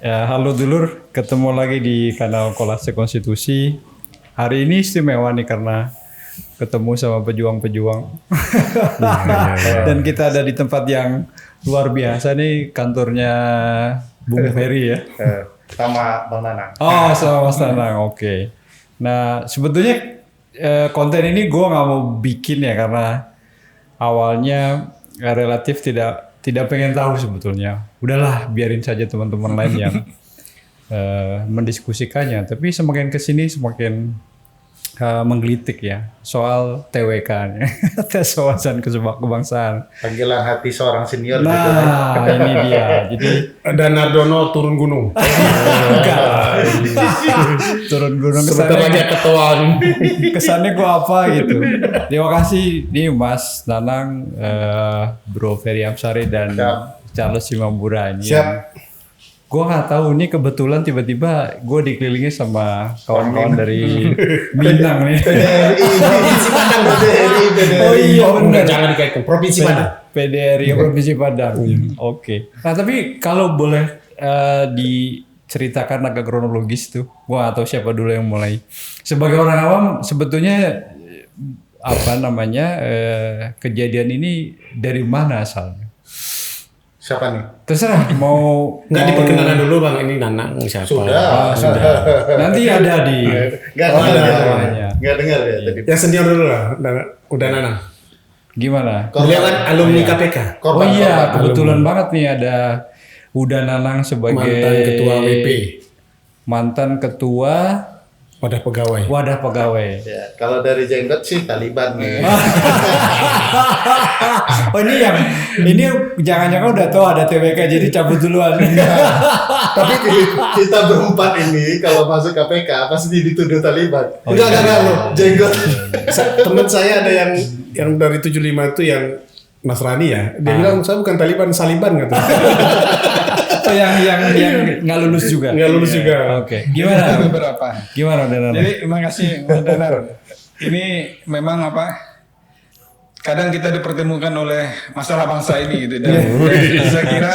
Ya, halo dulur, ketemu lagi di kanal Kolase Konstitusi. Hari ini istimewa nih karena ketemu sama pejuang-pejuang. Dan kita ada di tempat yang luar biasa nih, kantornya Bung Ferry ya. Sama Bang Nanang. Oh, sama Mas Nanang, oke. Nah, sebetulnya konten ini gue nggak mau bikin ya karena awalnya relatif tidak pengen tahu sebetulnya. Udahlah, biarin saja teman-teman lain yang mendiskusikannya. Tapi semakin kesini semakin menggelitik ya soal TWK, tes wawasan kebangsaan. Panggilan hati seorang senior. Nah, ini dia. Jadi dan Nardono turun gunung. turun gunung Sebentar lagi ketuaan. Kesannya gue apa gitu. Terima kasih nih Mas Nanang, Bro Ferry Amsari dan Charles Simambura ini. Siap. Gue nggak tahu nih kebetulan tiba-tiba gue dikelilingi sama kawan-kawan dari Minang nih. Provinsi Padang. Oh iya benar. Jangan dikaitkan Provinsi Padang. PDRI Provinsi Padang. Oke. Nah tapi kalau boleh diceritakan agak kronologis tuh. Gua atau siapa dulu yang mulai. Sebagai orang awam sebetulnya apa namanya kejadian ini dari mana asalnya? Siapa nih? Terserah mau Nggak diperkenalkan dulu Bang, ini Nanang siapa? Sudah. sudah. Nanti ada di Nggak dengar ya tadi. Yang senior dulu lah, udah Nanang. gimana? Beliau kan alumni KPK. Oh iya, kebetulan banget nih ada Uda Nanang sebagai Mantan ketua WP. Mantan ketua Wadah pegawai. Wadah Pegawai. Ya, kalau dari jenggot sih Taliban nih. Oh ini jangan-jangan udah tahu ada TWK jadi cabut duluan. Tapi kita berempat ini kalau masuk KPK pasti dituduh Taliban. Enggak loh, jenggot. Teman saya ada yang dari 75 itu yang Nasrani ya. Dia bilang saya bukan Taliban, Saliban katanya. Oh, yang nggak lulus juga. Nggak lulus juga. Oke. Gimana? Beberapa. Gimana Uda Nanang? Jadi terima kasih Mas Danar. Ini memang kadang kita dipertemukan oleh masalah bangsa ini gitu dan saya kira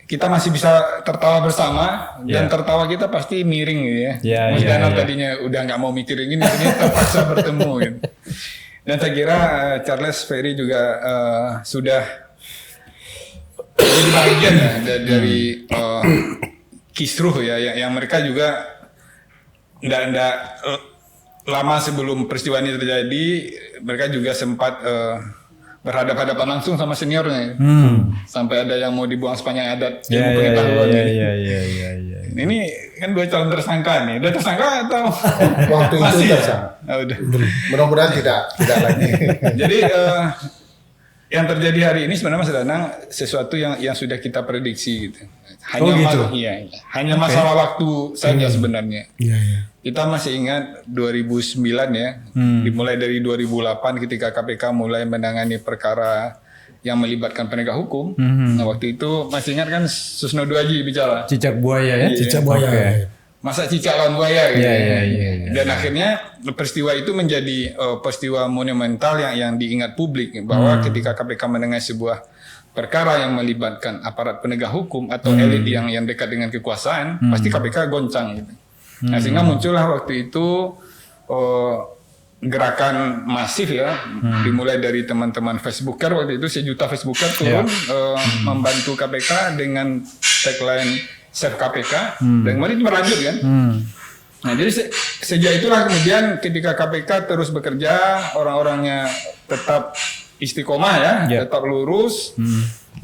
kita masih bisa tertawa bersama dan tertawa kita pasti miring gitu ya. Mas Danar tadinya udah nggak mau mikirin ini terpaksa bertemu gitu. Dan saya kira Charles Ferry juga sudah jadi bagian ya dari kisruh ya yang mereka juga nggak lama sebelum peristiwa ini terjadi mereka juga sempat berhadapan-hadapan langsung sama seniornya sampai ada yang mau dibuang sepanjang adat ilmu pengetahuan ini. Iya. Ini kan dua calon tersangka nih, udah tersangka atau Waktu itu masih tersangka. Udah. Mudah-mudahan tidak lagi. Jadi yang terjadi hari ini sebenarnya Mas Danang sesuatu yang sudah kita prediksi gitu. Hanya masalah waktu saja sebenarnya. Iya. Kita masih ingat 2009 ya, dimulai dari 2008 ketika KPK mulai menangani perkara yang melibatkan penegak hukum. Nah waktu itu masih ingat kan Susno Duaji bicara. Cicak buaya ya? Cicak buaya. Oke. Masa cicak lawan buaya gitu. Iya. Dan akhirnya peristiwa itu menjadi peristiwa monumental yang diingat publik bahwa ketika KPK mendengar sebuah perkara yang melibatkan aparat penegak hukum atau elit yang dekat dengan kekuasaan, pasti KPK goncang gitu. Nah, sehingga muncullah waktu itu gerakan masif ya, dimulai dari teman-teman Facebooker waktu itu 1 juta Facebooker turun membantu KPK dengan tagline Save KPK dan kemudian itu berlanjut kan. Nah jadi sejak itulah kemudian ketika KPK terus bekerja orang-orangnya tetap istiqomah ya, tetap lurus.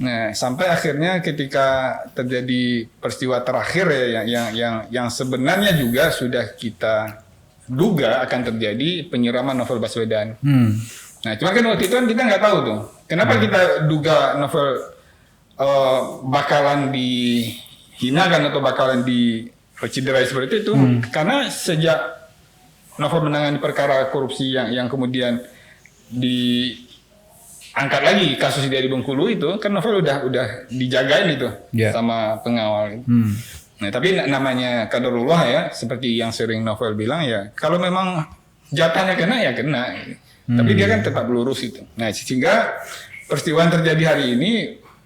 Nah sampai akhirnya ketika terjadi peristiwa terakhir ya yang sebenarnya juga sudah kita duga akan terjadi penyiraman Novel Baswedan. Nah cuma kan waktu itu kan kita nggak tahu tuh kenapa kita duga Novel bakalan dihinakan atau bakalan dicederai seperti itu karena sejak Novel menangani perkara korupsi yang kemudian diangkat lagi kasus dari Bengkulu itu kan Novel udah dijagain itu sama pengawal gitu. Nah tapi namanya kaderullah ya seperti yang sering Novel bilang ya kalau memang jatahnya kena ya kena tapi dia kan tetap lurus itu. Nah sehingga peristiwa yang terjadi hari ini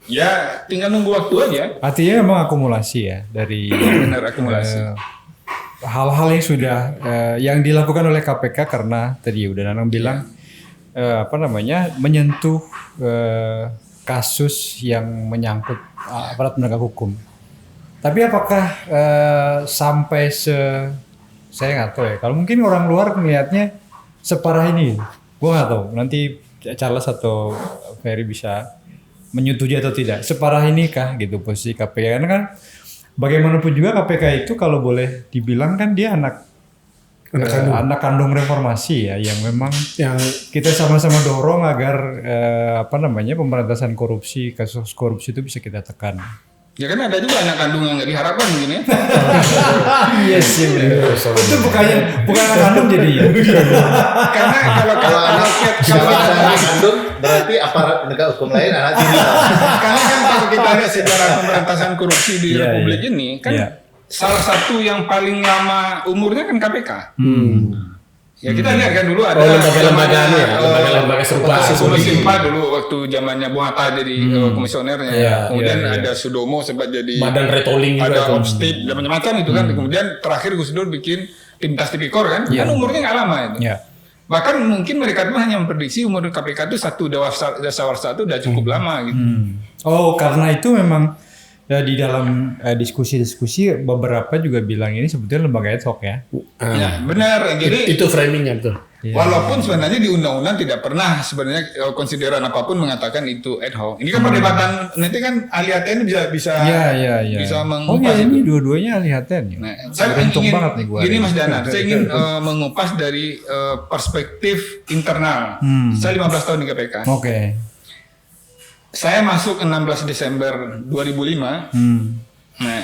Ya tinggal nunggu waktu aja. Artinya memang akumulasi ya dari Benar, akumulasi. hal-hal yang sudah yang dilakukan oleh KPK karena tadi udah Nanang bilang menyentuh kasus yang menyangkut aparat penegak hukum. Tapi apakah sampai saya nggak tahu ya. Kalau mungkin orang luar melihatnya separah ini, gue nggak tahu. Nanti Charles atau Ferry bisa menyetujui atau tidak. Separah ini kah gitu posisi KPK? Karena kan bagaimanapun juga KPK itu kalau boleh dibilang kan dia anak kandung reformasi ya, yang memang yang kita sama-sama dorong agar pemberantasan korupsi, kasus korupsi itu bisa kita tekan. Ya kan ada juga anak kandung yang nggak diharapkan mungkin ya. Iya sih. Itu bukan anak kandung jadinya. Karena kalau ada anak kandung berarti aparat penegak hukum lain anak tiri. karena kan kalau kita lihat sejarah pemberantasan korupsi di Iya, Republik ini kan salah satu yang paling lama umurnya kan KPK. Ya kita lihat kan dulu ada lembaga-lembaga ini ya, lembaga serupa. Komisi 4 dulu waktu zamannya Bung Hatta jadi komisionernya. Kemudian ada Sudomo sempat jadi Badan Retoling juga. Ada Opstit dan macam-macam itu kan. Kemudian terakhir Gus Dur bikin Timtas Tipikor kan. Kan umurnya nggak lama itu. Bahkan mungkin mereka tuh hanya memprediksi umur KPK itu satu dasawarsa itu udah cukup lama gitu. Oh, karena itu memang di dalam diskusi-diskusi beberapa juga bilang ini sebetulnya lembaga ad hoc ya. Ya, benar. Jadi itu framingnya tuh. Walaupun sebenarnya di undang-undang tidak pernah sebenarnya konsideran apapun mengatakan itu ad hoc. Ini kan perdebatan nanti kan ahli ATN bisa mengupas ini dua-duanya ahli ATN ya. Nah, saya beruntung ingin banget nih gua. Gini Mas Danar, saya ingin mengupas dari perspektif internal. Saya 15 tahun di KPK. Oke. Saya masuk 16 Desember 2005. Nah,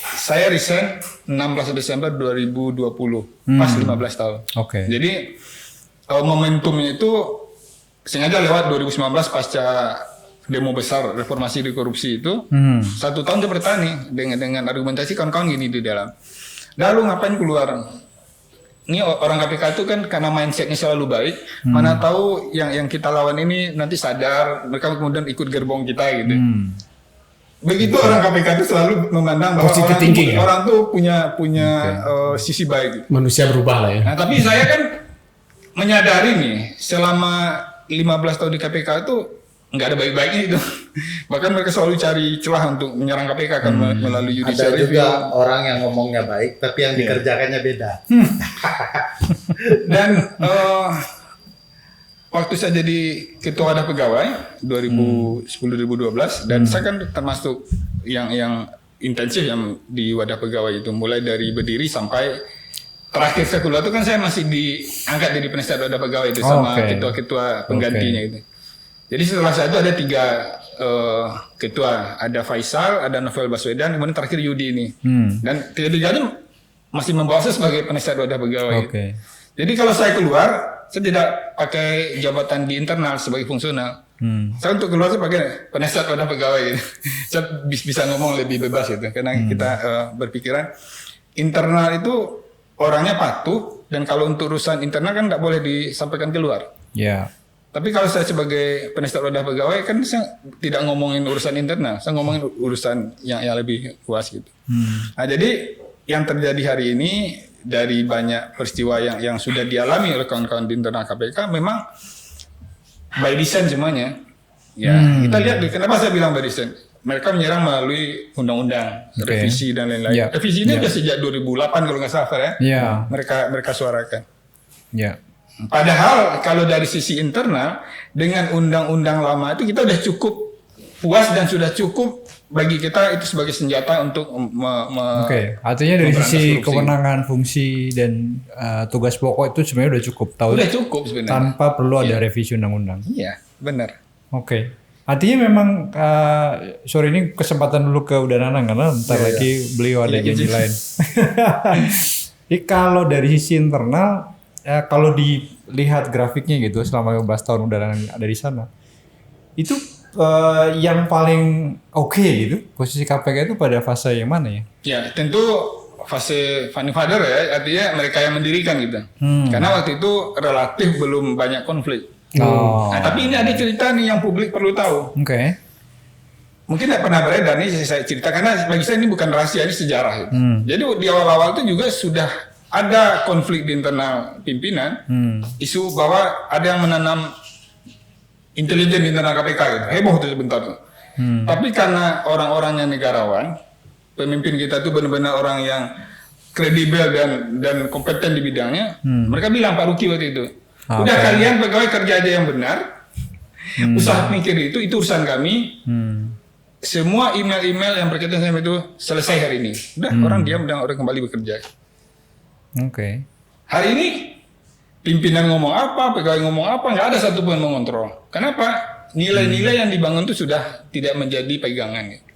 saya resign 16 Desember 2020, pas 15 tahun. Oke. Jadi momentumnya itu sengaja lewat 2019 pasca demo besar reformasi di korupsi itu. 1 tahun saya bertahan nih dengan argumentasi kawan-kawan gini di dalam. Lalu ngapain keluar? Ini orang KPK itu kan karena mindsetnya selalu baik, mana tahu yang kita lawan ini nanti sadar, mereka kemudian ikut gerbong kita gitu. Begitu orang KPK itu selalu memandang bahwa orang tuh punya sisi baik. Manusia berubah lah ya. Nah, tapi saya kan menyadari nih selama 15 tahun di KPK itu nggak ada baik-baiknya itu. Bahkan mereka selalu cari celah untuk menyerang KPK kan melalui judicial Ada review. juga orang yang ngomongnya baik, tapi yang dikerjakannya beda. Dan waktu saya jadi ketua wadah pegawai 2010-2012 dan saya kan termasuk yang intensif yang di wadah pegawai itu, mulai dari berdiri sampai terakhir saya keluar itu kan saya masih diangkat jadi penasihat wadah pegawai itu sama ketua-ketua penggantinya itu. Jadi setelah saya itu ada 3 ketua, ada Faisal, ada Novel Baswedan, kemudian terakhir Yudi ini. Dan tiga-tiganya masih membawa saya sebagai penasihat wadah pegawai. Jadi kalau saya keluar, saya tidak pakai jabatan di internal sebagai fungsional. Saya untuk keluar saya pakai penasihat wadah pegawai. Saya bisa ngomong lebih bebas gitu, karena kita berpikiran internal itu orangnya patuh, dan kalau untuk urusan internal kan tidak boleh disampaikan keluar. Tapi kalau saya sebagai penasihat wadah pegawai kan saya tidak ngomongin urusan internal, saya ngomongin urusan yang lebih luas gitu. Nah, jadi yang terjadi hari ini dari banyak peristiwa yang sudah dialami oleh kawan-kawan di internal KPK memang by design semuanya. Ya, kita lihat kenapa saya bilang by design. Mereka menyerang melalui undang-undang, revisi dan lain-lain. Revisi ini sudah sejak 2008 kalau nggak salah ya. Mereka suarakan. Padahal kalau dari sisi internal dengan undang-undang lama itu kita sudah cukup puas dan sudah cukup bagi kita itu sebagai senjata untuk artinya dari sisi kewenangan, fungsi dan tugas pokok itu sebenarnya udah cukup tahu. Udah cukup sebenarnya. Tanpa perlu ada revisi undang-undang. Iya, benar. Artinya memang sore ini kesempatan dulu ke Uda Nanang karena bentar lagi beliau ada janji lain. Jadi kalau dari sisi internal kalau dilihat grafiknya gitu selama 15 tahun Uda Nanang ada di sana, itu yang paling oke gitu posisi KPK itu pada fase yang mana ya? Ya tentu fase founding father ya, artinya mereka yang mendirikan gitu. Karena waktu itu relatif belum banyak konflik. Nah, tapi ini ada cerita nih yang publik perlu tahu. mungkin tidak pernah beredar, ini saya cerita karena bagi saya ini bukan rahasia, ini sejarah. Gitu. Jadi di awal-awal itu juga sudah ada konflik di internal pimpinan, isu bahwa ada yang menanam intelijen di internal KPK gitu. Heboh tuh sebentar tuh. Tapi karena orang-orangnya negarawan, pemimpin kita tuh benar-benar orang yang kredibel dan kompeten di bidangnya, mereka bilang Pak Ruki waktu itu, udah kalian pegawai kerja aja yang benar, usaha mikir itu urusan kami. Semua email-email yang berkaitan sama itu selesai hari ini. Udah orang diam dan orang kembali bekerja. Oke. Hari ini pimpinan ngomong apa, pegawai ngomong apa, nggak ada satupun yang mengontrol. Kenapa? Nilai-nilai yang dibangun itu sudah tidak menjadi pegangan. Gitu.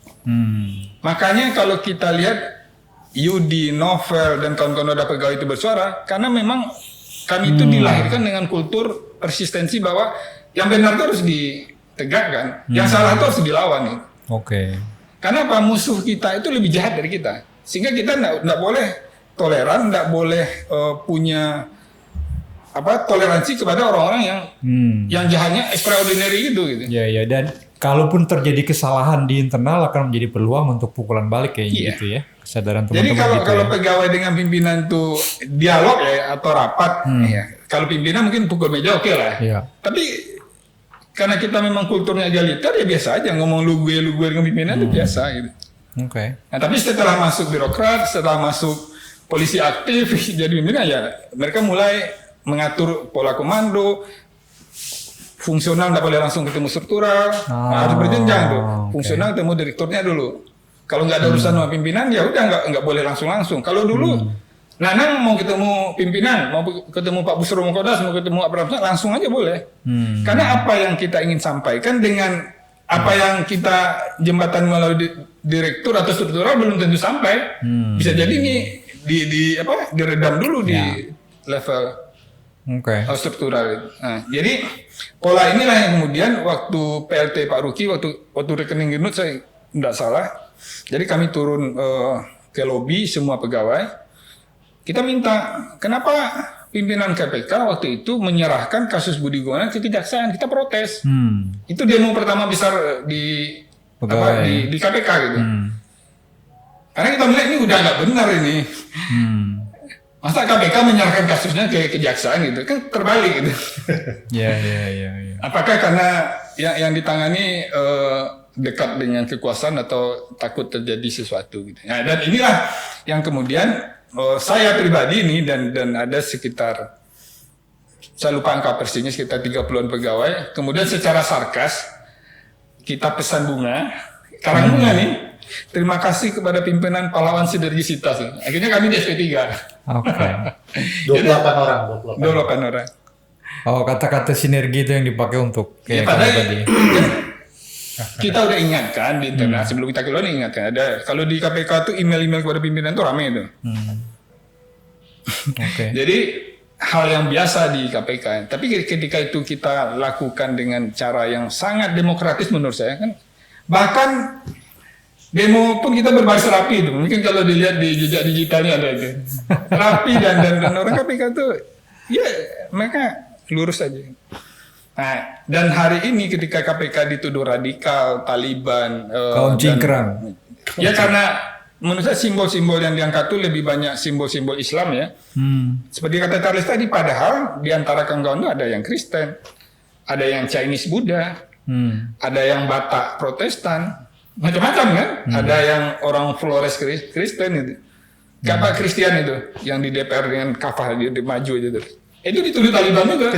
Makanya kalau kita lihat Yudi, Novel, dan kawan-kawan wadah pegawai itu bersuara, karena memang kami itu dilahirkan dengan kultur persistensi bahwa yang benar itu harus ditegakkan, yang salah itu harus dilawan. Gitu. Oke. Karena apa? Musuh kita itu lebih jahat dari kita. Sehingga kita nggak boleh toleran, nggak boleh punya toleransi kepada orang-orang yang jahatnya extraordinary gitu. Ya, dan kalaupun terjadi kesalahan di internal akan menjadi peluang untuk pukulan balik kayaknya gitu ya. Kesadaran Jadi teman-teman kalau pegawai dengan pimpinan itu dialog ya atau rapat, ya. Kalau pimpinan mungkin pukul meja oke lah. Iya. Tapi karena kita memang kulturnya egaliter ya biasa aja ngomong lu gue dengan pimpinan itu biasa gitu. Oke. Nah, tapi setelah masuk birokrat, setelah masuk polisi aktif jadi pimpinan ya mereka mulai mengatur pola komando, fungsional nggak boleh langsung ketemu struktural, harus berjenjang tuh. Fungsional ketemu direkturnya dulu. Kalau nggak ada urusan sama pimpinan ya udah nggak boleh langsung. Kalau dulu Nanang mau ketemu pimpinan, mau ketemu Pak Busro Mengkodas, mau ketemu Pak Pramsat, langsung aja boleh. Karena apa yang kita ingin sampaikan dengan apa yang kita jembatan melalui direktur atau struktural belum tentu sampai. Bisa jadi ini diredam dulu di level struktural. Nah, jadi pola inilah yang kemudian waktu PLT Pak Ruki, waktu rekening genut saya tidak salah. Jadi kami turun ke lobi semua pegawai. Kita minta, kenapa pimpinan KPK waktu itu menyerahkan kasus Budi Gunawan ke kejaksaan? Kita protes. Itu demo pertama besar di KPK gitu. Karena kita melihat ini udah nggak benar ini. Masa KPK menyerahkan kasusnya ke kejaksaan gitu? Kan terbalik gitu. Ya. Apakah karena yang ditangani dekat dengan kekuasaan atau takut terjadi sesuatu gitu? Nah, dan inilah yang kemudian saya pribadi ini dan ada sekitar, saya lupa angka persisnya, sekitar 30-an pegawai. Kemudian secara sarkas kita pesan bunga, karang bunga nih. Terima kasih kepada pimpinan pahlawan sinergisitas. Akhirnya kami di SP3. Oke. 28 orang. 28 orang. Oh, kata-kata sinergi itu yang dipakai untuk kayak tadi. Kita udah ingatkan di internal sebelum kita keluar ingatkan ada kalau di KPK tuh email kepada pimpinan tuh rame itu. Jadi hal yang biasa di KPK. Tapi ketika itu kita lakukan dengan cara yang sangat demokratis menurut saya kan, bahkan demo pun kita berbaris rapi itu. Mungkin kalau dilihat di jejak digitalnya ada itu rapi dan orang KPK tuh ya mereka lurus aja. Nah, dan hari ini ketika KPK dituduh radikal, Taliban, kaum cingkrang. Ya karena menurut saya simbol-simbol yang diangkat itu lebih banyak simbol-simbol Islam ya. Seperti kata Charles tadi, padahal di antara kawan-kawan itu ada yang Kristen, ada yang Chinese Buddha, ada yang Batak Protestan, macam-macam kan. Ada yang orang Flores Kristen itu. Kapal Kristen itu yang di DPR dengan kafah di maju itu. Itu dituduh Taliban juga,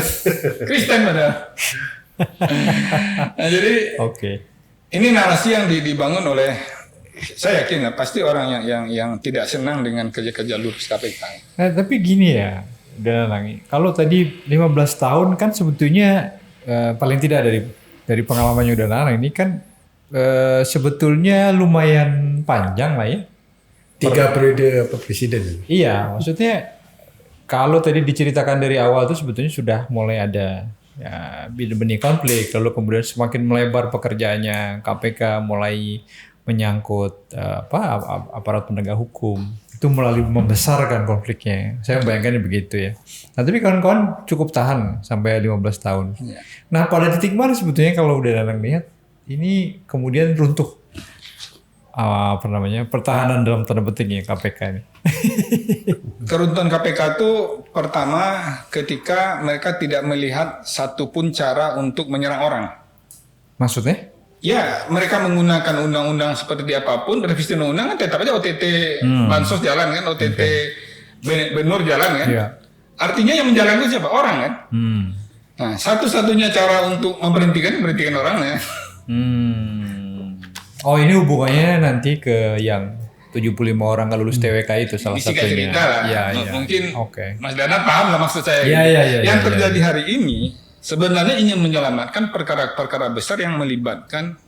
Kristen padahal. Nah, jadi ini narasi yang dibangun oleh, saya yakin lah, pasti orang yang tidak senang dengan kerja-kerja lurus KPK. Nah, tapi gini ya, kalau tadi 15 tahun kan sebetulnya paling tidak dari pengalamannya udah Nanang ini kan sebetulnya lumayan panjang lah ya. 3 periode presiden. Iya, maksudnya kalau tadi diceritakan dari awal itu sebetulnya sudah mulai ada benih konflik, lalu kemudian semakin melebar pekerjaannya KPK mulai menyangkut aparat penegak hukum, itu melalui membesarkan konfliknya. Saya bayangkan begitu ya. Nah, tapi kawan-kawan cukup tahan sampai 15 tahun. Nah, pada titik mana sebetulnya kalau udah Nanang lihat ini kemudian runtuh pertahanan dalam tanda petik ya KPK ini? Keruntuhan KPK itu pertama ketika mereka tidak melihat satupun cara untuk menyerang orang. Maksudnya? Ya, mereka menggunakan undang-undang seperti apapun, revisi undang-undang kan tetap aja OTT bansos jalan kan, OTT Benur jalan kan. Iya. Artinya yang menjalankan siapa? Orang kan. Nah, satu-satunya cara untuk memberhentikan orangnya. Oh ini hubungannya nanti ke yang 75 orang nggak lulus TWK itu salah Isi satunya. cerita lah. Ya, Mungkin Oke. Mas Dana paham lah maksud saya. Iya, Yang terjadi hari ini sebenarnya ingin menyelamatkan perkara-perkara besar yang melibatkan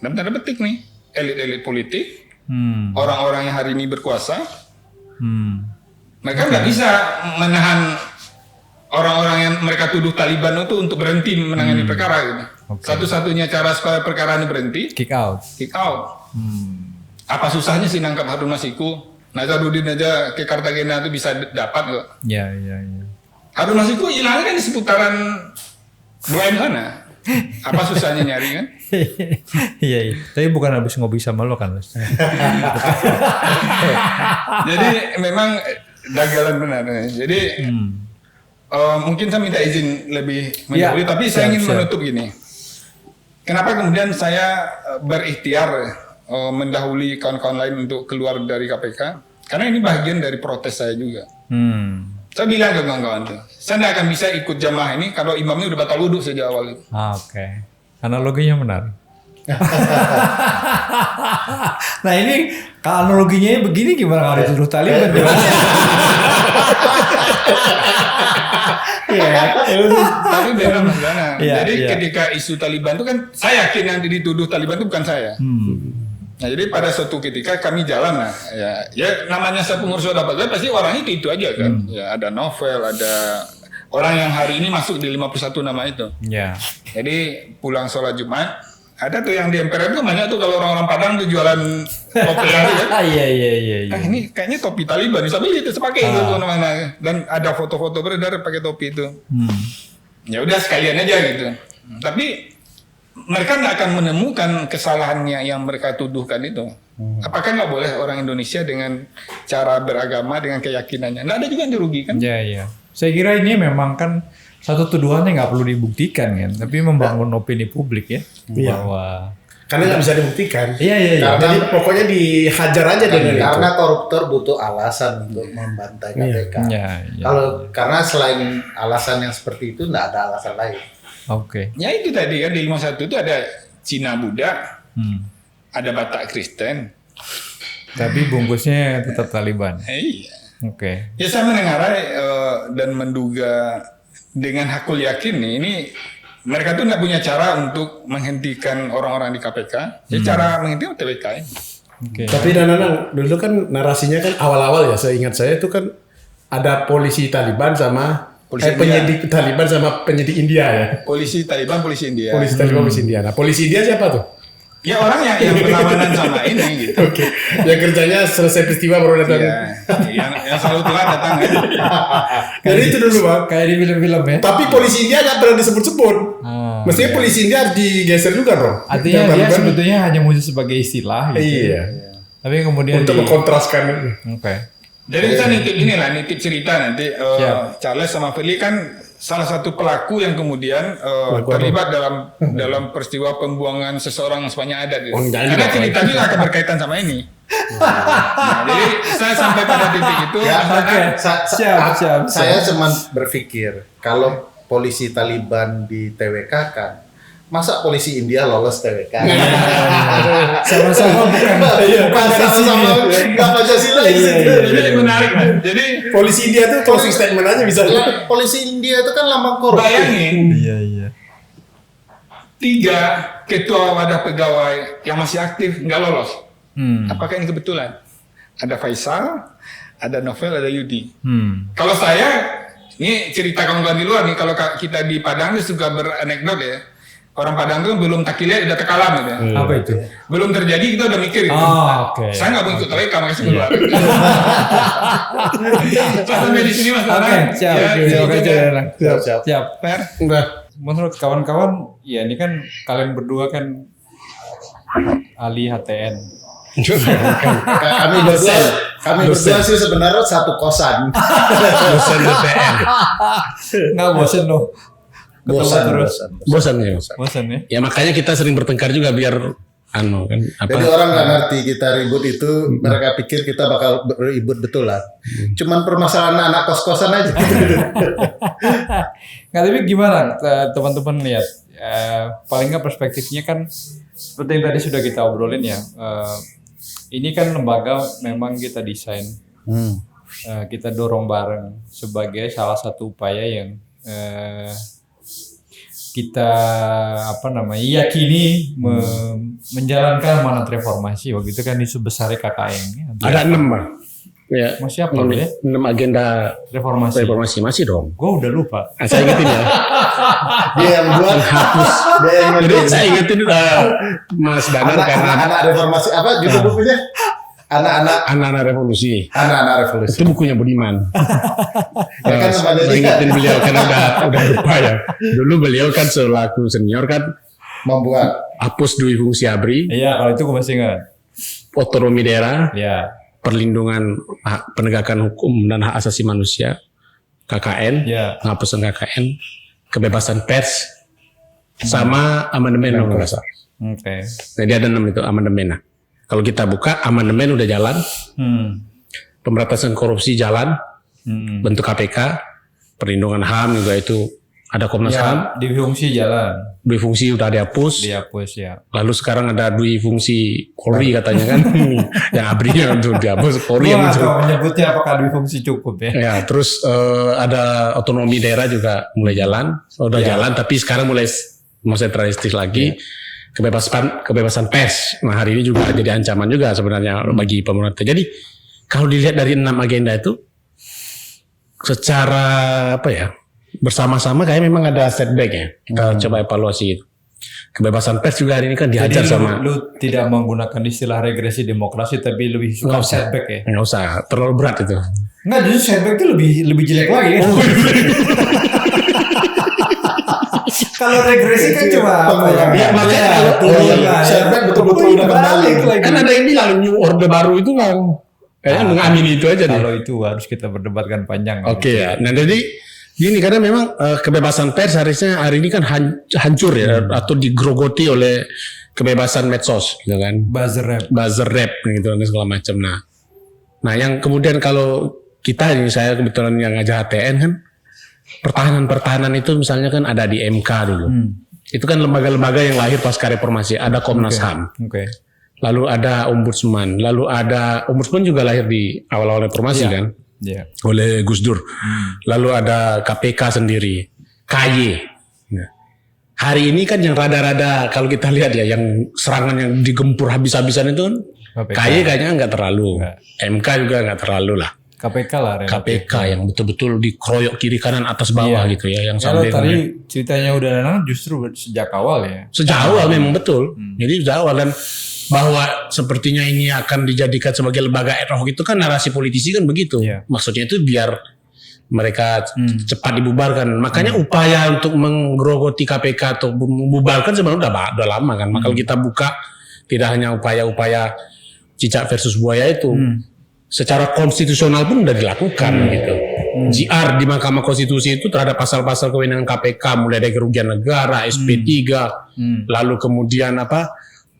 dalam tanda petik nih elit-elit politik, orang-orang yang hari ini berkuasa. Mereka nggak bisa menahan orang-orang yang mereka tuduh Taliban itu untuk berhenti menangani perkara gitu. Satu-satunya cara supaya perkara ini berhenti, Kick out. Apa susahnya sih nangkap Harun Masiku? Nazarudin aja ke Kartagena itu bisa dapat kok. Ya. Harun Masiku hilangnya kan di seputaran Buan sana. Apa susahnya nyari kan? Iya. Tapi bukan habis ngopi sama lo kan, Mas? Jadi memang dagalan benar. Jadi mungkin saya minta izin lebih mendahului, tapi saya ingin menutup gini. Kenapa kemudian saya berikhtiar mendahului kawan-kawan lain untuk keluar dari KPK? Karena ini bagian dari protes saya juga. Saya bilang ke kawan-kawan tuh, saya tidak akan bisa ikut jamaah ini kalau imamnya udah batal wudhu sejak awal itu. Oke. Analoginya menarik. Nah ini kalau analoginya begini gimana kalau dituduh Taliban? Tapi memang Mas Dana. Iya, Jadi iya. ketika isu Taliban itu kan saya yakin yang dituduh Taliban itu bukan saya. Nah jadi pada suatu ketika kami jalan lah, ya namanya saya pengurus dapat pasti orang itu aja kan. Ya ada novel, ada orang yang hari ini masuk di 51 nama itu. Ya. Jadi pulang sholat Jumat, ada tuh yang di MPR itu banyak tuh kalau orang-orang Padang tuh jualan topi hari ya. Iya. Ini kayaknya topi Taliban, bisa beli itu sepakai itu mana-mana. Dan ada foto-foto beredar pakai topi itu. Ya udah sekalian aja gitu. Tapi mereka nggak akan menemukan kesalahannya yang mereka tuduhkan itu. Apakah nggak boleh orang Indonesia dengan cara beragama, dengan keyakinannya? Nggak ada juga yang dirugikan. Iya. Saya kira ini memang kan satu tuduhannya nggak perlu dibuktikan kan, tapi membangun opini publik ya. Bahwa Karena nggak bisa dibuktikan. Iya. Jadi pokoknya dihajar aja dengan itu. Karena koruptor butuh alasan untuk membantai KPK. Iya. Karena selain alasan yang seperti itu, nggak ada alasan lain. Oke. Ya itu tadi kan di 51 itu ada Cina Buddha, ada Batak Kristen. Tapi bungkusnya tetap Taliban. Iya. Oke. Ya saya mendengarai dan menduga dengan hakul yakin nih, ini mereka tuh nggak punya cara untuk menghentikan orang-orang di KPK. Ya cara menghentikan TWK. Oke. Tapi Nanang, dulu kan narasinya kan awal-awal ya, seingat saya itu kan ada polisi Taliban sama penyidik Taliban sama penyidik India ya. Polisi Taliban, polisi India. Polisi Taliban, polisi India. Nah, polisi India siapa tuh? Ya orang yang berlawanan sama ini gitu. Oke. Yang kerjanya selesai peristiwa baru datang. Iya. Yang selalu telat datang kan. Jadi itu dulu Bang. Kayak di film-film ya. Tapi polisi India nggak pernah disebut-sebut. Mestinya polisi India harus digeser juga bro. Artinya dia sebetulnya hanya muncul sebagai istilah gitu. Iya. Tapi kemudian Untuk mengkontraskan. Oke. Jadi kita nitip cerita nanti Charles sama Feli kan salah satu pelaku yang kemudian terlibat dalam peristiwa pembuangan seseorang sepanjang adat gitu. Karena ceritanya akan berkaitan sama ini. Nah, jadi saya sampai pada titik itu. Siap. Saya cuma berpikir kalau polisi Taliban di TWK kan, masa polisi India lolos TWK? Sama-sama bukan sama-sama nggak Pancasila Jadi menarik kan. Jadi Polisi India tuh closing statement aja bisa. polisi India itu kan lambang korupsi. bayangin Iya. 3 ketua wadah pegawai yang masih aktif nggak lolos. Apakah ini kebetulan? Ada Faisal, ada Novel, ada Yudi. Kalau saya, ini cerita kawan-kawan di luar nih, kalau kita di Padang itu suka beranekdot ya. Orang Padang itu belum takilia udah tekalam gitu ya. Apa itu? Belum terjadi kita udah mikir gitu. Oke. Saya nggak mau ikut TWK makanya keluar. Sampai di sini Mas. Oke, siap. Siap. Fair. Enggak. Menurut kawan-kawan, ya ini kan kalian berdua kan ahli HTN. Kami berdua sih sebenarnya satu kosan. Dosen DPR. Nggak bosen loh. Ketemu Bosan terus. Bosan ya. Bosen ya. Ya makanya kita sering bertengkar juga biar kan Jadi orang nggak ngerti kita ribut itu, mereka pikir kita bakal ribut betulan. Cuman permasalahan anak kos-kosan aja. Nggak, tapi gimana teman-teman lihat? Paling nggak perspektifnya kan seperti yang tadi sudah kita obrolin ya. Ini kan lembaga memang kita desain, kita dorong bareng sebagai salah satu upaya yang kita yakini menjalankan amanat reformasi. Waktu itu kan isu besar KKN. ada 6 Bang. Ya. Masih apa ya? 6 agenda reformasi masih dong. Gue udah lupa. Saya ingetin ya. Dia yang buat hapus. Dia yang Jadi ngerti. saya ingetin Mas Danar karena Anak-anak reformasi apa judul bukunya? anak-anak revolusi. Anak-anak revolusi. Itu bukunya Budiman. Ya kan namanya Saya dia. ingetin beliau karena udah lupa ya. Dulu beliau kan selaku senior kan Membuat. hapus dui fungsi ABRI, Iya, kalau itu gue masih ingat. otonomi daerah, Ya, perlindungan penegakan hukum dan hak asasi manusia, KKN, ya. penghapusan KKN, kebebasan pers, sama amandemen kalau nggak salah. Oke. Jadi ada 6 itu amandemen. Nah, kalau kita buka amandemen udah jalan, pemberantasan korupsi jalan, bentuk KPK, perlindungan HAM juga itu ada Komnas HAM, Ya, di fungsi jalan, dui fungsi udah dihapus. dihapus ya. Lalu sekarang ada dui fungsi Polri katanya kan, yang ABRI-nya untuk dihapus, Polri Gue yang nggak tahu menyebutnya apakah di fungsi cukup ya. ya, terus ada otonomi daerah juga mulai jalan, udah jalan, tapi sekarang mulai sentralistis lagi. Kebebasan pers. Nah, hari ini juga jadi ancaman juga sebenarnya bagi pemerintah. Jadi kalau dilihat dari 6 agenda itu secara bersama-sama kayak memang ada setback ya. Kita coba evaluasi itu. Kebebasan pers juga hari ini kan dihajar Jadi sama. lu tidak menggunakan istilah regresi demokrasi tapi lebih suka Nggak usah. setback ya. Nggak usah, terlalu berat itu. Enggak, justru setback itu lebih jelek lagi kan. Kalau regresi kan cuma apa ya? Ya, makanya Ya, turun lah, ya. Setback betul-betul udah Balik kembali. lagi. Kan ada yang bilang new order baru itu kan. Kayaknya mengamini itu aja deh. Kalau itu harus kita berdebatkan panjang. Oke ya. Nah jadi gini karena memang kebebasan pers harusnya hari ini kan hancur ya atau digrogoti oleh kebebasan medsos gitu kan. Buzzer rap gitu dan segala macam. Nah yang kemudian kalau kita ini saya kebetulan yang ngajak HTN kan pertahanan itu misalnya kan ada di MK dulu. Itu kan lembaga-lembaga yang lahir pasca reformasi. Ada Komnas HAM. Oke. Lalu ada Ombudsman. Lalu ada Ombudsman juga lahir di awal-awal reformasi Iya. kan. Iya. Oleh Gus Dur. Lalu ada KPK sendiri, KY. Nah, hari ini kan yang rada-rada kalau kita lihat ya, yang serangan yang digempur habis-habisan itu kan KPK. KY kayaknya nggak terlalu, Nggak. MK juga nggak terlalu lah. KPK lah. relatif. KPK yang betul-betul dikeroyok kiri kanan atas bawah Iya. gitu ya, yang Kalau sampai tadi ceritanya udah nana justru sejak awal ya. sejak awal memang betul. Jadi sejak awal dan bahwa sepertinya ini akan dijadikan sebagai lembaga ad hoc itu kan narasi politisi kan begitu. Iya. Maksudnya itu biar mereka cepat dibubarkan. Makanya upaya untuk menggerogoti KPK atau membubarkan sebenarnya udah lama kan. Maka kita buka tidak hanya upaya-upaya cicak versus buaya itu. Secara konstitusional pun udah dilakukan gitu. JR di Mahkamah Konstitusi itu terhadap pasal-pasal kewenangan KPK mulai dari kerugian negara, SP3, lalu kemudian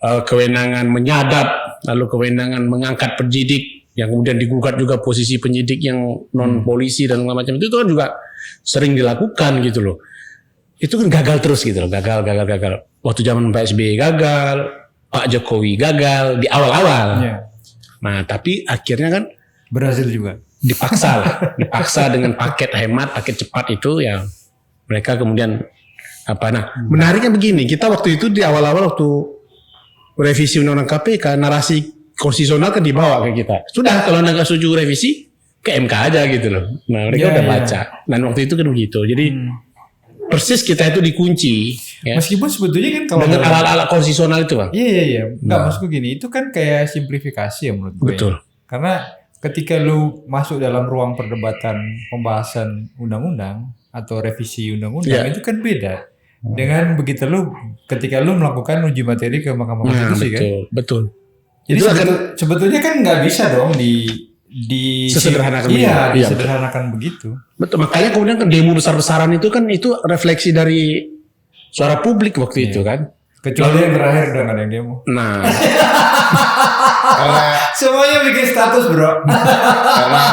kewenangan menyadap, lalu kewenangan mengangkat penyidik yang kemudian digugat juga posisi penyidik yang non polisi dan segala macam itu kan juga sering dilakukan gitu loh. Itu kan gagal terus gitu loh, gagal. Waktu zaman Pak SBY gagal, Pak Jokowi gagal di awal-awal. Iya. Nah, tapi akhirnya kan Berhasil juga. dipaksa dengan paket hemat, paket cepat itu ya mereka kemudian menariknya begini, kita waktu itu di awal-awal waktu revisi undang-undang KPK, narasi konstitusional kan dibawa ke kita. Sudah kalau nggak setuju revisi ke MK aja gitu loh. Nah, mereka udah baca. Dan waktu itu kan begitu. Jadi persis kita itu dikunci ya, Meskipun sebetulnya kan kalau dengan alat-alat konstitusional itu, Bang. Iya. Nggak, maksudku gini, itu kan kayak simplifikasi ya menurut gue. Betul. Karena ketika lu masuk dalam ruang perdebatan pembahasan undang-undang atau revisi undang-undang itu kan beda. Dengan begitu ketika lu melakukan uji materi ke Mahkamah Konstitusi kan. Betul. Jadi Itu akan sebetulnya kan nggak bisa dong di Sesederhanakan iya, begitu. Iya, disederhanakan begitu. betul. Makanya kemudian kan demo besar-besaran itu kan itu refleksi dari suara publik waktu itu kan. Kecuali yang terakhir udah nggak ada yang demo. Nah, Karena Semuanya bikin status bro. karena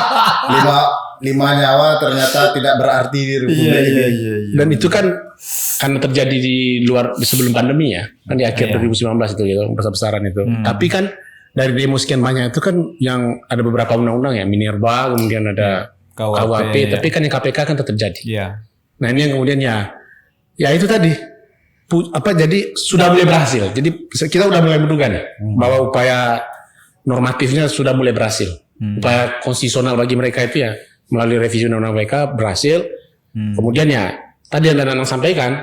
lima nyawa ternyata tidak berarti di Republik ini. iya. dan itu kan karena terjadi di sebelum pandemi ya, kan di akhir 2019 itu gitu, besar-besaran itu. Tapi kan dari demo sekian banyak itu kan yang ada beberapa undang-undang ya, Minerba, kemudian ada KUHP, tapi kan yang KPK kan tetap jadi. Iya. Nah ini yang kemudian ya itu tadi jadi sudah mulai berhasil. Jadi kita udah mulai menduga nih bahwa upaya normatifnya sudah mulai berhasil. Upaya konstitusional bagi mereka itu ya melalui revisi undang-undang KPK berhasil. Kemudian ya tadi yang Danang sampaikan,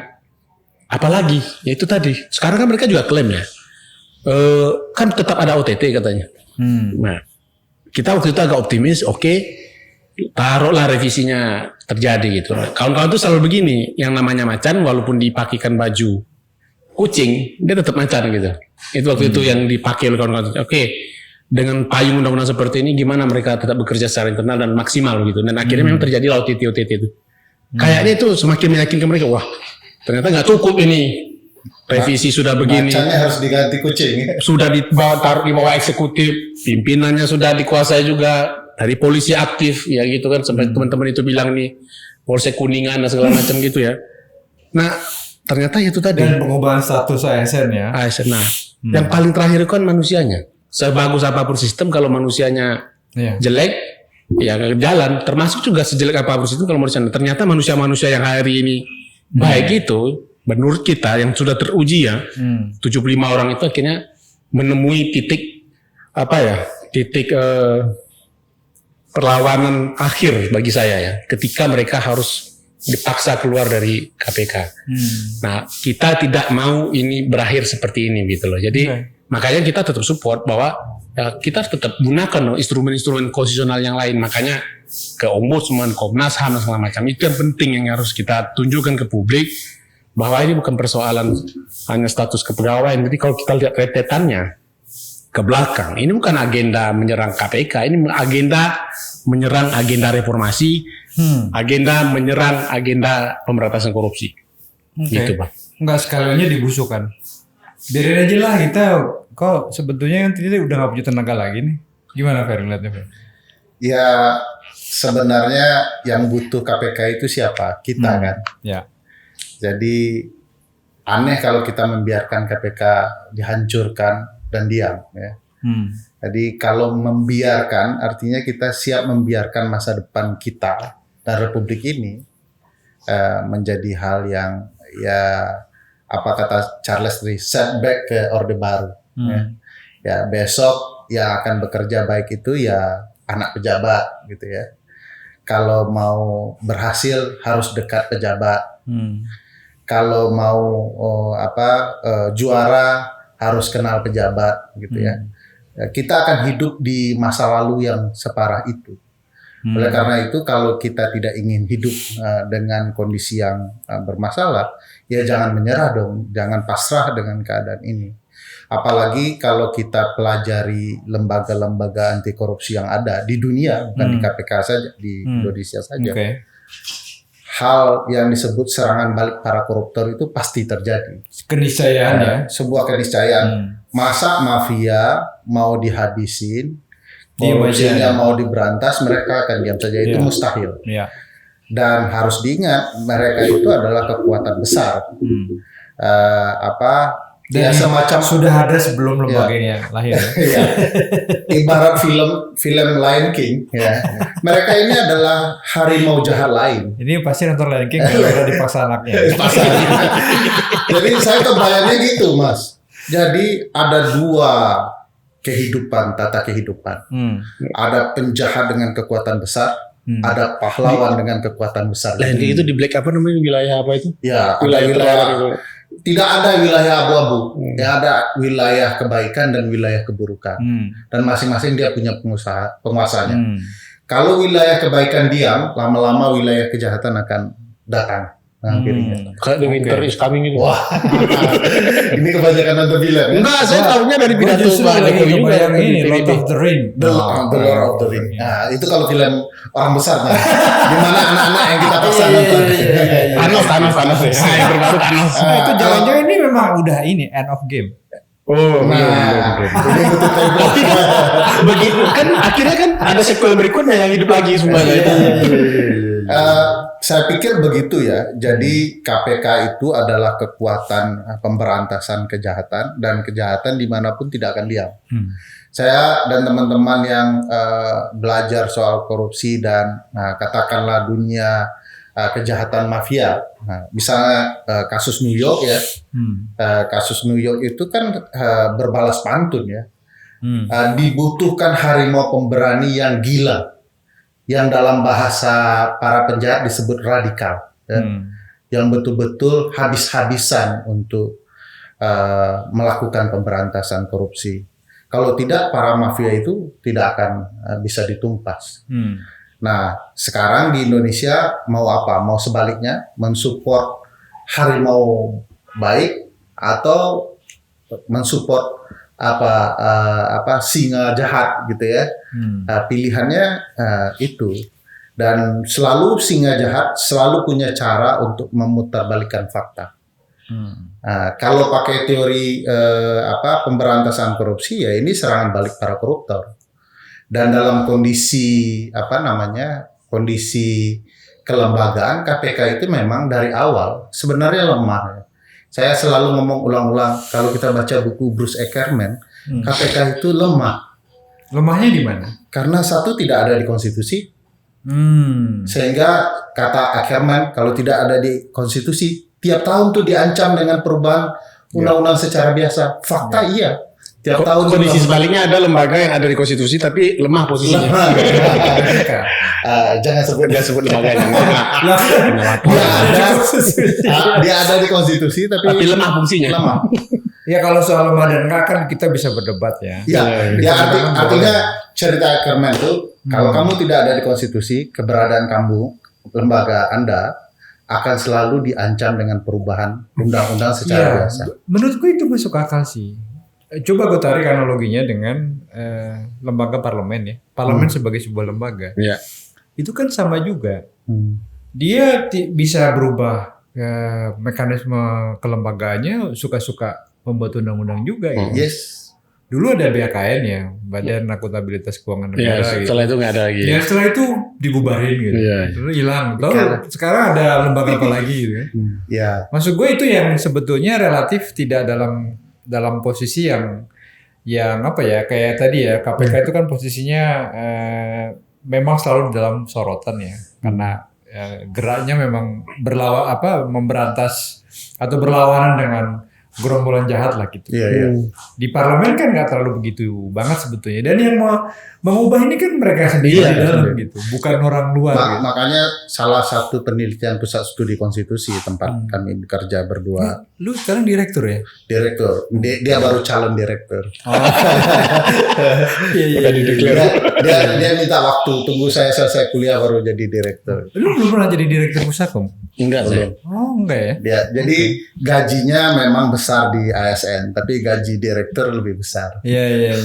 apalagi ya itu tadi. Sekarang kan mereka juga klaim ya, kan tetap ada OTT katanya. Nah kita waktu itu agak optimis, oke. Taruhlah revisinya terjadi gitu. Kawan-kawan tuh selalu begini, yang namanya macan walaupun dipakikan baju kucing, dia tetap macan gitu. Itu waktu itu yang dipakai oleh kawan-kawan. Oke, dengan payung undang-undang seperti ini gimana mereka tetap bekerja secara internal dan maksimal gitu. Dan akhirnya memang terjadi OTT itu. Kayaknya itu semakin meyakinkan mereka, wah ternyata nggak cukup ini. Revisi sudah begini. Macannya harus diganti kucing. Sudah taruh di bawah eksekutif, pimpinannya sudah dikuasai juga. Dari polisi aktif ya gitu kan, sampai teman-teman itu bilang nih Polsek Kuningan dan segala macam gitu ya. Nah ternyata itu tadi Dan pengubahan status ASN ya. ASN. Nah yang paling terakhir kan manusianya. Sebagus apapun sistem kalau manusianya jelek ya jalan. Termasuk juga sejelek apapun sistem kalau manusianya. Ternyata manusia-manusia yang hari ini baik itu menurut kita yang sudah teruji ya 75 orang itu akhirnya menemui titik perlawanan akhir bagi saya ya, ketika mereka harus dipaksa keluar dari KPK. Nah, kita tidak mau ini berakhir seperti ini gitu loh. Jadi makanya kita tetap support bahwa ya, kita tetap gunakan instrumen-instrumen konstitusional yang lain. Makanya ke Ombudsman, Komnas HAM dan segala macam itu yang penting yang harus kita tunjukkan ke publik bahwa ini bukan persoalan hanya status kepegawaian. Jadi kalau kita lihat rentetannya ke belakang, ini bukan agenda menyerang KPK, ini agenda menyerang agenda reformasi, agenda menyerang agenda pemberantasan korupsi. Gitu, Pak. Enggak sekalinya dibusukkan. Biarin aja lah kita, kok sebetulnya kan tidak udah nggak punya tenaga lagi nih. Gimana Fer ngeliatnya Fer? Ya sebenarnya yang butuh KPK itu siapa? Kita kan. Ya. Jadi aneh kalau kita membiarkan KPK dihancurkan dan diam ya. Jadi kalau membiarkan artinya kita siap membiarkan masa depan kita dan Republik ini menjadi hal yang ya apa kata Charles tadi, setback ke Orde Baru. Ya besok yang akan bekerja baik itu ya anak pejabat gitu ya. Kalau mau berhasil harus dekat pejabat. Kalau mau juara harus kenal pejabat gitu ya. Kita akan hidup di masa lalu yang separah itu. Oleh karena itu kalau kita tidak ingin hidup dengan kondisi yang bermasalah, ya jangan menyerah dong, jangan pasrah dengan keadaan ini. Apalagi kalau kita pelajari lembaga-lembaga anti korupsi yang ada di dunia, bukan di KPK saja, di Indonesia saja. Hal yang disebut serangan balik para koruptor itu pasti terjadi. Keniscayaan ya. Sebuah keniscayaan. Masa mafia mau dihabisin, korupsinya mau diberantas, mereka akan diam saja. Itu mustahil. Dan harus diingat, mereka itu adalah kekuatan besar. Dan semacam sudah ada sebelum lembaganya lahir. Ya. Ibarat film Lion King, ya. Mereka ini adalah harimau jahat lain. Ini pasti nonton Lion King kalau udah dipaksa anaknya. Jadi saya kebayangnya gitu, Mas. Jadi ada dua kehidupan, tata kehidupan. Ada penjahat dengan kekuatan besar, ada pahlawan dengan kekuatan besar. Lion King itu di black apa namanya, wilayah apa itu? Ya, wilayah tidak ada wilayah abu-abu, ya ada wilayah kebaikan dan wilayah keburukan, dan masing-masing dia punya penguasanya. Kalau wilayah kebaikan diam, lama-lama wilayah kejahatan akan datang. akhirnya. Kayak The Winter is Coming itu. Wah, ini kebanyakan nonton film ya? Enggak, saya tahunya dari Gua pidato justru Pak lagi Jokowi juga. kebayang ini di Lord TV. of the Ring. The Lord of the Ring. Nah, itu kalau film orang besar nah. Di mana anak-anak yang kita paksa nonton. Thanos ya. Yang terbaru Thanos. Nah, itu jangan-jangan ini memang udah ini end of game. Oh, Nah, ini butuh tembok. begitu kan akhirnya kan ada sequel berikutnya yang hidup lagi semuanya. Saya pikir begitu ya. Jadi KPK itu adalah kekuatan pemberantasan kejahatan dan kejahatan dimanapun tidak akan diam. Saya dan teman-teman yang belajar soal korupsi dan katakanlah dunia kejahatan mafia, misalnya kasus New York ya, kasus New York itu kan berbalas pantun ya. Dibutuhkan harimau pemberani yang gila, yang dalam bahasa para penjahat disebut radikal, ya. Yang betul-betul habis-habisan untuk melakukan pemberantasan korupsi. Kalau tidak, para mafia itu tidak akan bisa ditumpas. Nah, sekarang di Indonesia mau apa? Mau sebaliknya mensupport harimau baik atau mensupport singa jahat gitu ya. Pilihannya itu. Dan selalu singa jahat selalu punya cara untuk memutarbalikkan fakta. Kalau pakai teori pemberantasan korupsi ya ini serangan balik para koruptor. Dan dalam kondisi kondisi kelembagaan KPK itu memang dari awal sebenarnya lemah. Saya selalu ngomong ulang-ulang kalau kita baca buku Bruce Ackerman, KPK itu lemah. Lemahnya di mana? Karena satu tidak ada di konstitusi. Sehingga kata Ackerman kalau tidak ada di konstitusi tiap tahun tuh diancam dengan perubahan undang-undang secara biasa. Fakta iya. Tiap tahun kondisi sebaliknya ada lembaga yang ada di konstitusi tapi lemah posisinya. Jangan sebut lembaganya. Dia ada di konstitusi tapi lemah fungsinya. Lemah. Ya kalau soal lemah dan enggak kan kita bisa berdebat ya. Ya artinya cerita Ackerman itu kalau kamu tidak ada di konstitusi, keberadaan kamu, lembaga Anda akan selalu diancam dengan perubahan undang-undang secara biasa. Menurutku itu masuk akal sih. Coba gue tarik analoginya dengan lembaga parlemen ya. Parlemen sebagai sebuah lembaga. Iya. Itu kan sama juga. Dia bisa berubah mekanisme kelembagaannya suka-suka pembuat undang-undang juga. Yes. Dulu ada BAKN ya, Badan Akuntabilitas Keuangan Negara. Setelah itu nggak ada lagi. Ya setelah itu dibubarin gitu. Terus hilang. Sekarang ada lembaga apa lagi gitu ya. Ya. Maksud gue itu yang sebetulnya relatif tidak dalam posisi yang apa ya, kayak tadi ya KPK itu kan posisinya memang selalu dalam sorotan ya, karena geraknya memang memberantas atau berlawanan dengan gerombolan jahat lah gitu. Di parlemen kan nggak terlalu begitu banget sebetulnya, dan yang mau mengubah ini kan mereka sendiri di dalam gitu, bukan orang luar. Gitu. Makanya salah satu penelitian pusat studi konstitusi tempat kami bekerja berdua. Lu sekarang direktur ya? Direktur, dia baru calon direktur. Dia minta waktu, tunggu saya selesai kuliah baru jadi direktur. Lu belum pernah jadi direktur Pusakom? Enggak sih. Oh enggak ya? Jadi gajinya memang besar di ASN, tapi gaji direktur lebih besar. Iya.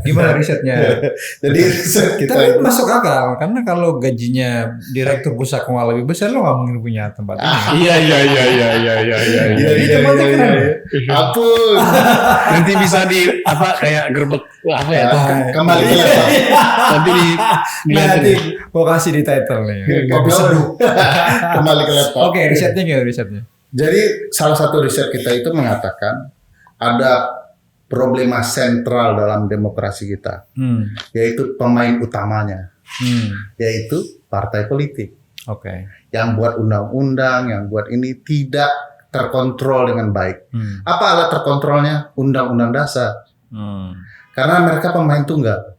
Gimana risetnya? Jadi riset kita tapi masuk akal, karena kalau gajinya direktur Pusakom lebih besar, lo nggak mungkin punya tempat ini. Iya. Tempatnya keren. Ampun. Nanti bisa kayak gerbek apa ya? Kembali ke laptop. Nanti mau kasih di title nih. Kopi seduh. Kembali ke laptop. Oke, risetnya gimana risetnya? Jadi salah satu riset kita itu mengatakan ada problema sentral dalam demokrasi kita, yaitu pemain utamanya, yaitu partai politik. Yang buat undang-undang, yang buat ini tidak terkontrol dengan baik. Apa alat terkontrolnya? Undang-undang dasar. Karena mereka pemain tunggal.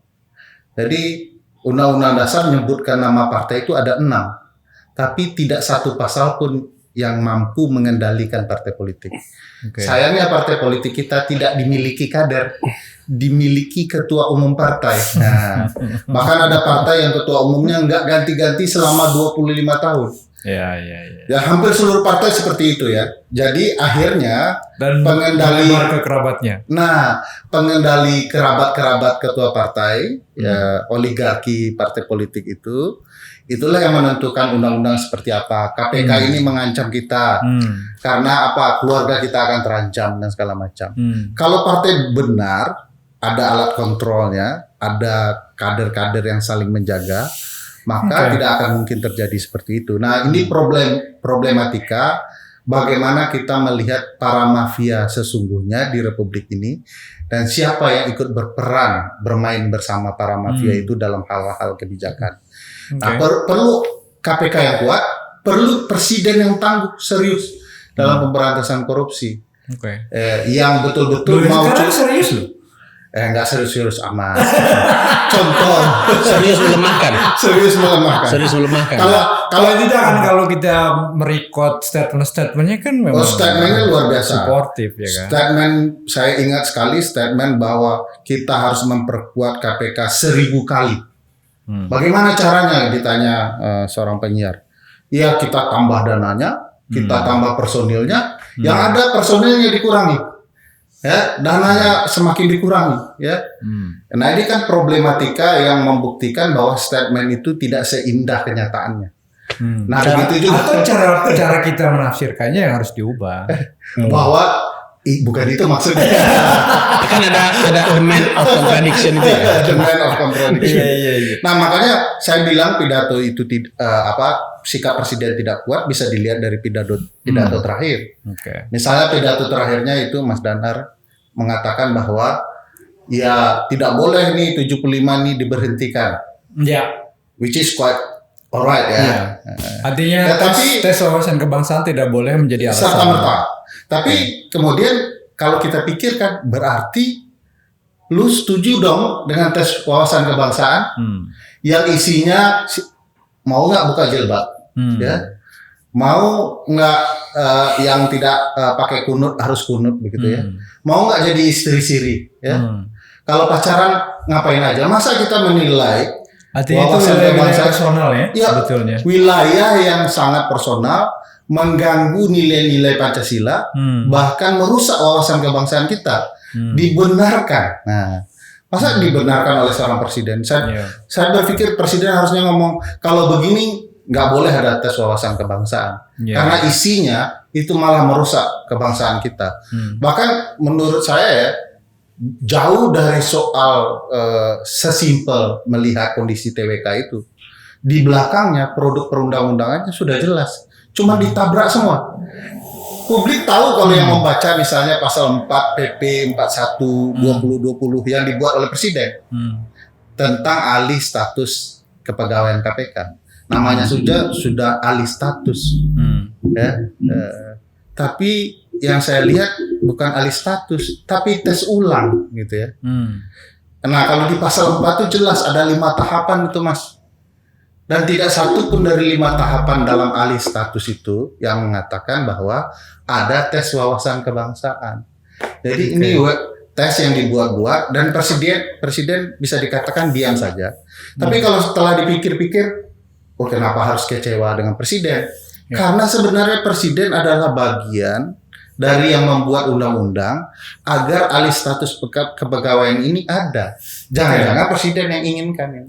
Jadi undang-undang dasar menyebutkan nama partai itu ada 6, tapi tidak satu pasal pun yang mampu mengendalikan partai politik. Sayangnya partai politik kita tidak dimiliki kader, dimiliki ketua umum partai. Nah, bahkan ada partai yang ketua umumnya nggak ganti-ganti selama 25 tahun. Ya. Ya hampir seluruh partai seperti itu ya. Jadi akhirnya Dan pengendali ke kerabatnya. Nah, pengendali kerabat-kerabat ketua partai, ya oligarki partai politik itulah yang menentukan undang-undang seperti apa. KPK ini mengancam kita karena apa? Keluarga kita akan terancam dan segala macam. Kalau partai benar, ada alat kontrolnya, ada kader-kader yang saling menjaga, maka tidak akan mungkin terjadi seperti itu. Nah, ini problematika bagaimana kita melihat para mafia sesungguhnya di Republik ini dan siapa yang ikut berperan bermain bersama para mafia itu dalam hal-hal kebijakan. Nah, perlu KPK yang kuat, perlu presiden yang tangguh serius dalam pemberantasan korupsi. Yang betul-betul mau serius loh. Enggak serius-serius amat. Contoh Serius melemahkan. Serius melemahkan. Kalau tidak kan kalau kita merecord statementnya kan memang statementnya luar biasa. Suportif ya kan. Statement saya ingat sekali statement bahwa kita harus memperkuat KPK 1000 kali. Bagaimana caranya ditanya seorang penyiar. Ya kita tambah dananya, kita tambah personilnya, yang ada personilnya dikurangi. Ya, dananya semakin dikurangi, ya. Nah, ini kan problematika yang membuktikan bahwa statement itu tidak seindah kenyataannya. Nah, begitu juga. Atau cara kita menafsirkannya yang harus diubah. Bahwa bukan itu maksudnya. Kan ada the man of contradiction itu ya. The man of contradiction. Iya. Nah, makanya saya bilang pidato itu sikap presiden tidak kuat bisa dilihat dari pidato terakhir. Misalnya pidato terakhirnya itu Mas Danar mengatakan bahwa ya tidak boleh nih 75 nih diberhentikan. Ya. Which is quite alright ya. Artinya tes wawasan kebangsaan tidak boleh menjadi alasan. Serta-merta. Tapi kemudian kalau kita pikirkan berarti lu setuju dong dengan tes wawasan kebangsaan yang isinya mau nggak buka jilbab, ya, mau nggak yang tidak pakai kunut harus kunut begitu ya, mau nggak jadi istri siri, ya, kalau pacaran ngapain aja, masa kita menilai artinya itu wilayah personal ya, sebetulnya wilayah yang sangat personal, mengganggu nilai-nilai Pancasila, bahkan merusak wawasan kebangsaan kita, dibenarkan. Nah, masa dibenarkan oleh seorang presiden? Saya berpikir presiden harusnya ngomong kalau begini nggak boleh ada tes wawasan kebangsaan, karena isinya itu malah merusak kebangsaan kita. Bahkan menurut saya ya, jauh dari soal sesimpel melihat kondisi TWK itu, di belakangnya produk perundang-undangannya sudah jelas. Cuma ditabrak semua. Publik tahu kalau yang membaca misalnya pasal 4 PP 41 2020 yang dibuat oleh presiden tentang alih status kepegawaian KPK. Namanya sudah alih status. Ya. Tapi yang saya lihat bukan alih status, tapi tes ulang gitu ya. Nah, kalau di pasal 4 itu jelas ada 5 tahapan itu, Mas. Dan tidak satu pun dari 5 tahapan dalam alih status itu yang mengatakan bahwa ada tes wawasan kebangsaan. Jadi ini tes yang dibuat-buat dan presiden bisa dikatakan diam saja. Tapi kalau setelah dipikir-pikir, kenapa harus kecewa dengan presiden? Karena sebenarnya presiden adalah bagian dari yang membuat undang-undang agar alih status kepegawaian ini ada. Jangan-jangan presiden yang inginkan ya.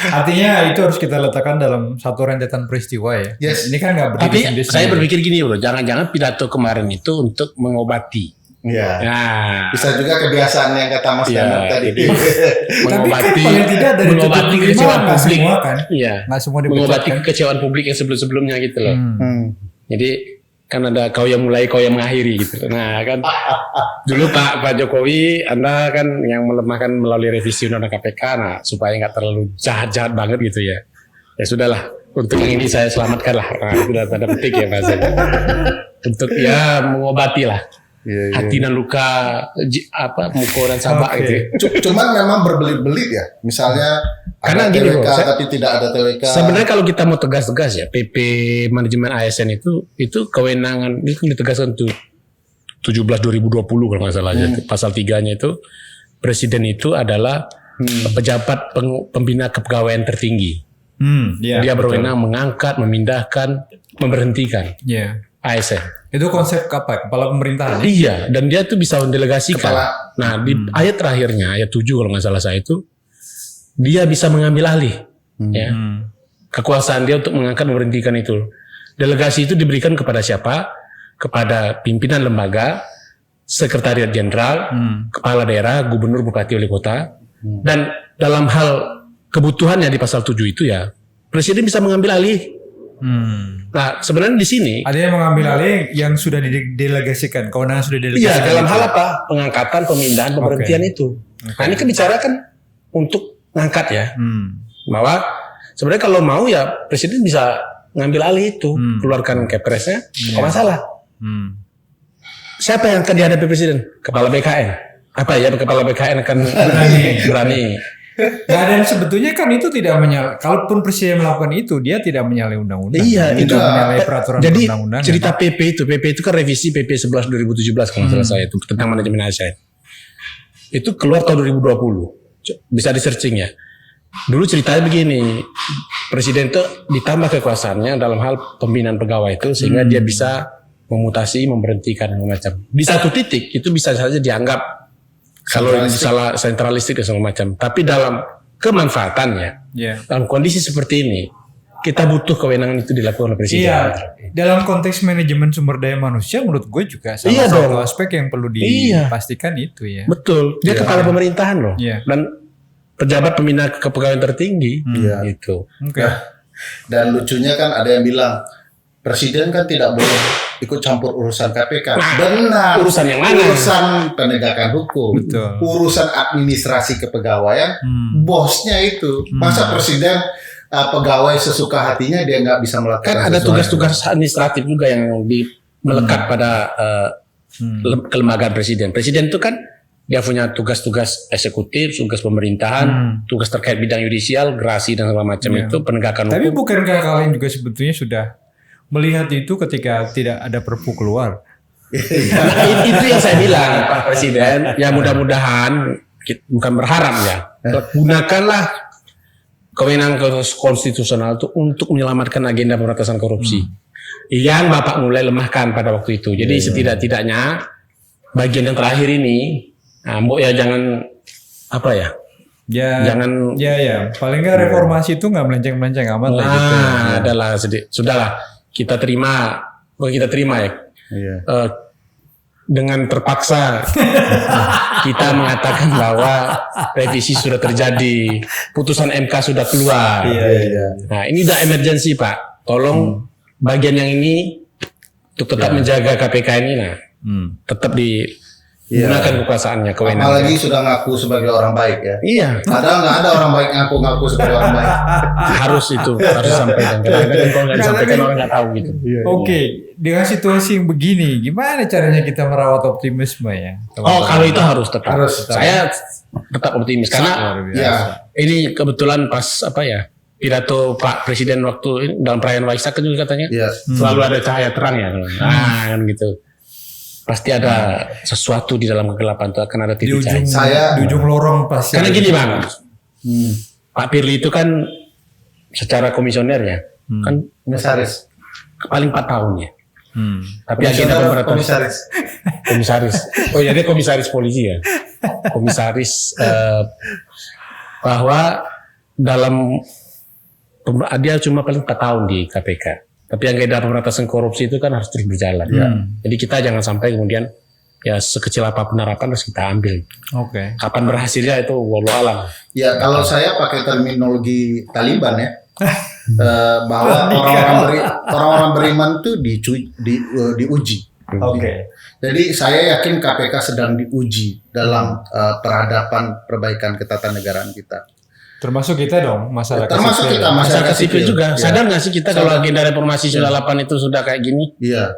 Artinya itu harus kita letakkan dalam satu rentetan peristiwa ya. Ini kan nggak berdiri sendiri. Tapi saya berpikir gini bro, jangan-jangan pidato kemarin itu untuk mengobati. Bisa juga kebiasaan yang kata Mas Danar tadi. Mengobati, paling tidak dari mengobati kekecewaan publik. Semua kan? Nggak semua mengobati kekecewaan publik yang sebelum-sebelumnya gitu loh. Jadi kan ada kau yang mulai, kau yang mengakhiri gitu. Nah kan dulu Pak Jokowi, Anda kan yang melemahkan melalui revisi Undang-Undang KPK, nah supaya nggak terlalu jahat-jahat banget gitu ya. Ya sudahlah, untuk yang ini saya selamatkan lah. Nah, itu udah tanda petik ya Mas. Untuk ya mengobati lah hati dan luka Muko dan Sabak gitu. Cuman memang berbelit-belit ya. Misalnya karena ada gini TWK bro, tapi tidak ada TWK. Sebenarnya kalau kita mau tegas-tegas ya, PP manajemen ASN itu kewenangan itu ditegaskan tuh 17/2020 kalau nggak salah aja. Pasal 3-nya itu presiden itu adalah pejabat pembina kepegawaian tertinggi. Dia berwenang mengangkat, memindahkan, memberhentikan ASN. Itu konsep apa? Kepala pemerintahan. Iya, dan dia tuh bisa mendelegasikan. Nah, di ayat terakhirnya, ayat 7 kalau nggak salah saya itu, dia bisa mengambil alih ya. Kekuasaan dia untuk mengangkat, memberhentikan itu. Delegasi itu diberikan kepada siapa? Kepada pimpinan lembaga, sekretariat jenderal, kepala daerah, gubernur, bupati, wali kota. Dan dalam hal kebutuhannya di pasal 7 itu ya, presiden bisa mengambil alih. Nah, sebenarnya di sini ada yang mengambil alih yang sudah didelegasikan, kewenangan sudah didelegasikan. Iya, dalam hal apa? Pengangkatan, pemindahan, pemberhentian itu. Nah, ini kan bicara kan untuk ngangkat ya. Bahwa sebenarnya kalau mau ya presiden bisa ngambil alih itu, keluarkan Kepresnya, nggak masalah. Siapa yang akan dihadapi presiden? Kepala BKN. Apa ya kepala BKN akan berani? Nah, dan sebetulnya kan itu tidak kalaupun presiden melakukan itu, dia tidak menyalahi undang-undang. Iya, itu menyalahi peraturan jadi undang-undang. cerita PP itu kan revisi PP 11 2017 kalau salah saya itu tentang manajemen ASN. Itu keluar tahun 2020. Bisa di searching ya. Dulu ceritanya begini, presiden itu ditambah kekuasaannya dalam hal pembinaan pegawai itu sehingga dia bisa memutasi, memberhentikan macam. Di satu titik itu bisa saja dianggap kalau salah sentralistik dan segala macam. Tapi dalam kemanfaatannya, dalam kondisi seperti ini, kita butuh kewenangan itu dilakukan oleh presiden. Iya. Dalam konteks manajemen sumber daya manusia, menurut gue juga salah satu aspek yang perlu dipastikan itu ya. Betul. Dia kepala pemerintahan loh. Dan pejabat pembina kepegawaian tertinggi. Gitu. Dan lucunya kan ada yang bilang presiden kan tidak boleh ikut campur urusan KPK. Benar. Urusan yang mana? Urusan penegakan hukum. Betul. Urusan administrasi kepegawaian. Bosnya itu. Masa presiden pegawai sesuka hatinya dia nggak bisa melakukan. Kan ada tugas-tugas administratif juga yang melekat pada kelembagaan presiden. Presiden itu kan dia punya tugas-tugas eksekutif, tugas pemerintahan, tugas terkait bidang yudisial, gerasi dan segala macam itu penegakan hukum. Tapi bukankah kalian juga sebetulnya sudah melihat itu ketika tidak ada perpu keluar? Nah, itu yang saya bilang Pak Presiden. Ya mudah-mudahan, bukan berharap ya, gunakanlah kewenangan konstitusional itu untuk menyelamatkan agenda pemberantasan korupsi yang Bapak mulai lemahkan pada waktu itu. Jadi setidak-tidaknya bagian yang terakhir ini, Mbok ya jangan apa ya? Jangan paling nggak reformasi itu nggak melenceng-melenceng amat lah gitu. Adalah sudahlah kita terima ya. Dengan terpaksa kita mengatakan bahwa revisi sudah terjadi, putusan MK sudah keluar. Nah, ini udah emergency Pak. Tolong bagian yang ini untuk tetap menjaga KPK ini, tetap gunakan kekuasaannya, kewenangan. Apalagi sudah ngaku sebagai orang baik ya. Iya. Padahal nggak ada orang baik ngaku sebagai orang baik. Harus disampaikan. Kadang-kadang kalau nggak disampaikan orang nggak tahu gitu. Oke, dengan situasi yang begini, gimana caranya kita merawat optimisme ya? Kalau itu harus tetap. Saya tetap optimis karena ini kebetulan pas pidato Pak Presiden waktu dalam perayaan Waisak juga katanya selalu ada cahaya terang ya. Kan gitu. Pasti ada sesuatu di dalam kegelapan itu akan ada titik cahaya. Di ujung lorong pasti. Karena gini Bang, Pak Firly itu kan secara komisionernya kan komisaris paling 4 tahun ya. Tapi agenda pemberantasan komisaris. Oh ya dia komisaris polisi ya. Komisaris bahwa dalam dia cuma paling 4 tahun di KPK. Tapi yang agenda pemberantasan korupsi itu kan harus terus berjalan. Jadi kita jangan sampai kemudian ya sekecil apapun harapan harus kita ambil. Kapan berhasilnya itu wallahu alam. Ya kalau saya pakai terminologi Taliban ya, bahwa orang-orang beriman itu diuji. Jadi saya yakin KPK sedang diuji dalam peradaban perbaikan ketatanegaraan kita. Termasuk kita dong, masyarakat sipil juga. Sadar nggak sih kita kalau agenda reformasi 98 itu sudah kayak gini? Iya.